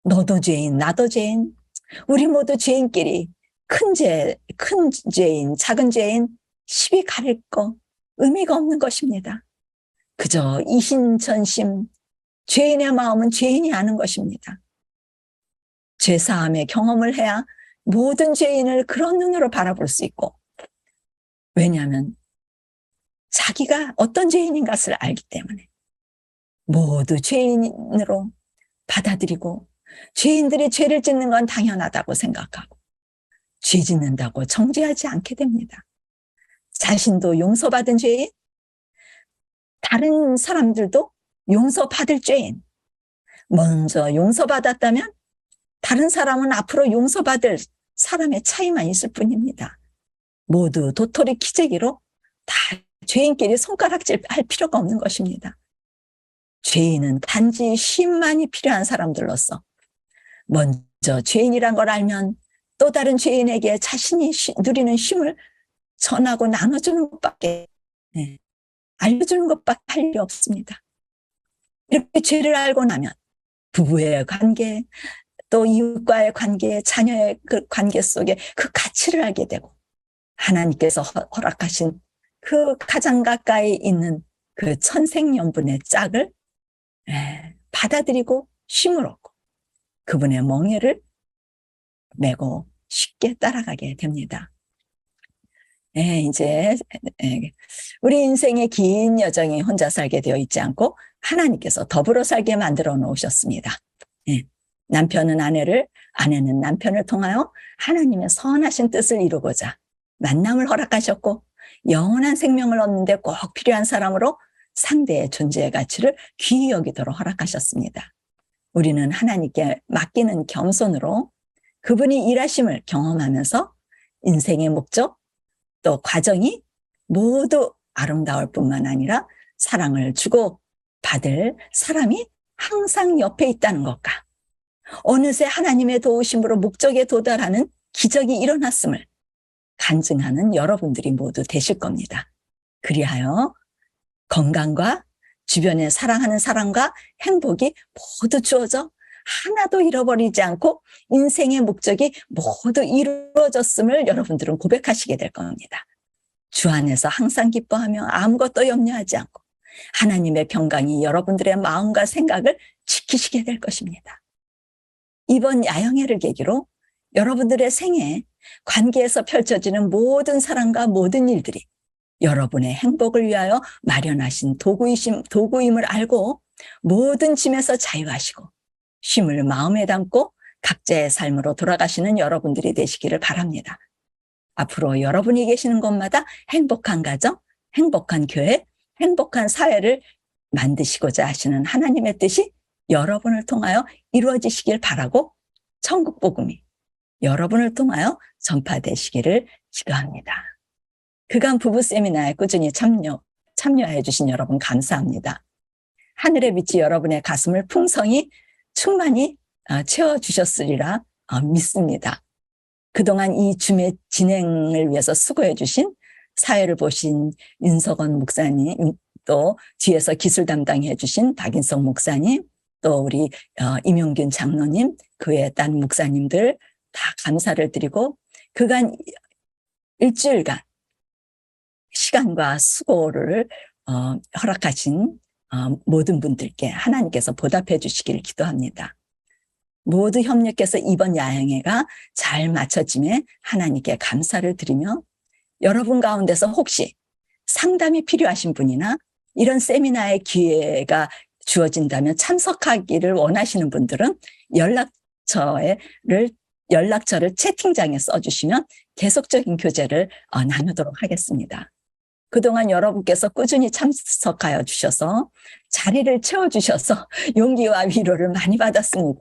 너도 죄인, 나도 죄인. 우리 모두 죄인끼리 큰 죄인, 작은 죄인 시비 가릴 거 의미가 없는 것입니다. 그저 이신전심, 죄인의 마음은 죄인이 아는 것입니다. 죄사함의 경험을 해야 모든 죄인을 그런 눈으로 바라볼 수 있고, 왜냐하면 자기가 어떤 죄인인 것을 알기 때문에 모두 죄인으로 받아들이고 죄인들이 죄를 짓는 건 당연하다고 생각하고 죄 짓는다고 정죄하지 않게 됩니다. 자신도 용서받은 죄인, 다른 사람들도 용서받을 죄인. 먼저 용서받았다면 다른 사람은 앞으로 용서받을 사람의 차이만 있을 뿐입니다. 모두 도토리 키재기로 다 죄인끼리 손가락질 할 필요가 없는 것입니다. 죄인은 단지 쉼만이 필요한 사람들로서 먼저 죄인이란 걸 알면 또 다른 죄인에게 자신이 누리는 쉼을 전하고 나눠주는 것밖에, 알려주는 것밖에 할 일이 없습니다. 이렇게 죄를 알고 나면 부부의 관계, 또 이웃과의 관계, 자녀의 그 관계 속에 그 가치를 알게 되고 하나님께서 허락하신 그 가장 가까이 있는 그 천생연분의 짝을 받아들이고 쉼을 얻고 그분의 멍에를 메고 쉽게 따라가게 됩니다. 이제 우리 인생의 긴 여정이 혼자 살게 되어 있지 않고 하나님께서 더불어 살게 만들어 놓으셨습니다. 남편은 아내를, 아내는 남편을 통하여 하나님의 선하신 뜻을 이루고자 만남을 허락하셨고 영원한 생명을 얻는데 꼭 필요한 사람으로 상대의 존재의 가치를 귀히 여기도록 허락하셨습니다. 우리는 하나님께 맡기는 겸손으로 그분이 일하심을 경험하면서 인생의 목적 또 과정이 모두 아름다울 뿐만 아니라 사랑을 주고 받을 사람이 항상 옆에 있다는 것과 어느새 하나님의 도우심으로 목적에 도달하는 기적이 일어났음을 간증하는 여러분들이 모두 되실 겁니다. 그리하여 건강과 주변에 사랑하는 사람과 행복이 모두 주어져 하나도 잃어버리지 않고 인생의 목적이 모두 이루어졌음을 여러분들은 고백하시게 될 겁니다. 주 안에서 항상 기뻐하며 아무것도 염려하지 않고 하나님의 평강이 여러분들의 마음과 생각을 지키시게 될 것입니다. 이번 야영회를 계기로 여러분들의 생애에 관계에서 펼쳐지는 모든 사랑과 모든 일들이 여러분의 행복을 위하여 마련하신 도구임을 알고 모든 짐에서 자유하시고 쉼을 마음에 담고 각자의 삶으로 돌아가시는 여러분들이 되시기를 바랍니다. 앞으로 여러분이 계시는 곳마다 행복한 가정, 행복한 교회, 행복한 사회를 만드시고자 하시는 하나님의 뜻이 여러분을 통하여 이루어지시길 바라고 천국 복음이 여러분을 통하여 전파되시기를 기도합니다. 그간 부부 세미나에 꾸준히 참여해 주신 여러분 감사합니다. 하늘의 빛이 여러분의 가슴을 풍성히 충만히 채워주셨으리라 믿습니다. 그동안 이 줌의 진행을 위해서 수고해 주신 사회를 보신 윤석원 목사님, 또 뒤에서 기술 담당해 주신 박인성 목사님, 또 우리 임용균 장로님, 그의 딴 목사님들 다 감사를 드리고 그간 일주일간 시간과 수고를 허락하신 모든 분들께 하나님께서 보답해 주시기를 기도합니다. 모두 협력해서 이번 야영회가 잘 마쳐짐에 하나님께 감사를 드리며 여러분 가운데서 혹시 상담이 필요하신 분이나 이런 세미나의 기회가 주어진다면 참석하기를 원하시는 분들은 연락처를 채팅장에 써주시면 계속적인 교제를 나누도록 하겠습니다. 그동안 여러분께서 꾸준히 참석하여 주셔서 자리를 채워주셔서 용기와 위로를 많이 받았습니다.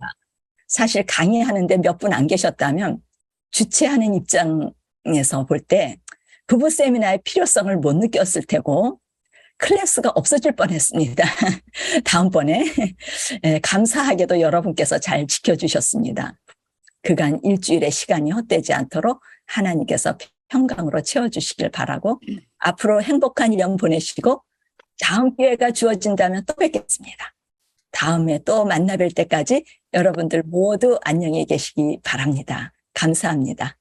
사실 강의하는데 몇 분 안 계셨다면 주최하는 입장에서 볼 때 부부 세미나의 필요성을 못 느꼈을 테고 클래스가 없어질 뻔했습니다. 다음번에 감사하게도 여러분께서 잘 지켜주셨습니다. 그간 일주일의 시간이 헛되지 않도록 하나님께서 평강으로 채워주시길 바라고 앞으로 행복한 1년 보내시고 다음 기회가 주어진다면 또 뵙겠습니다. 다음에 또 만나 뵐 때까지 여러분들 모두 안녕히 계시기 바랍니다. 감사합니다.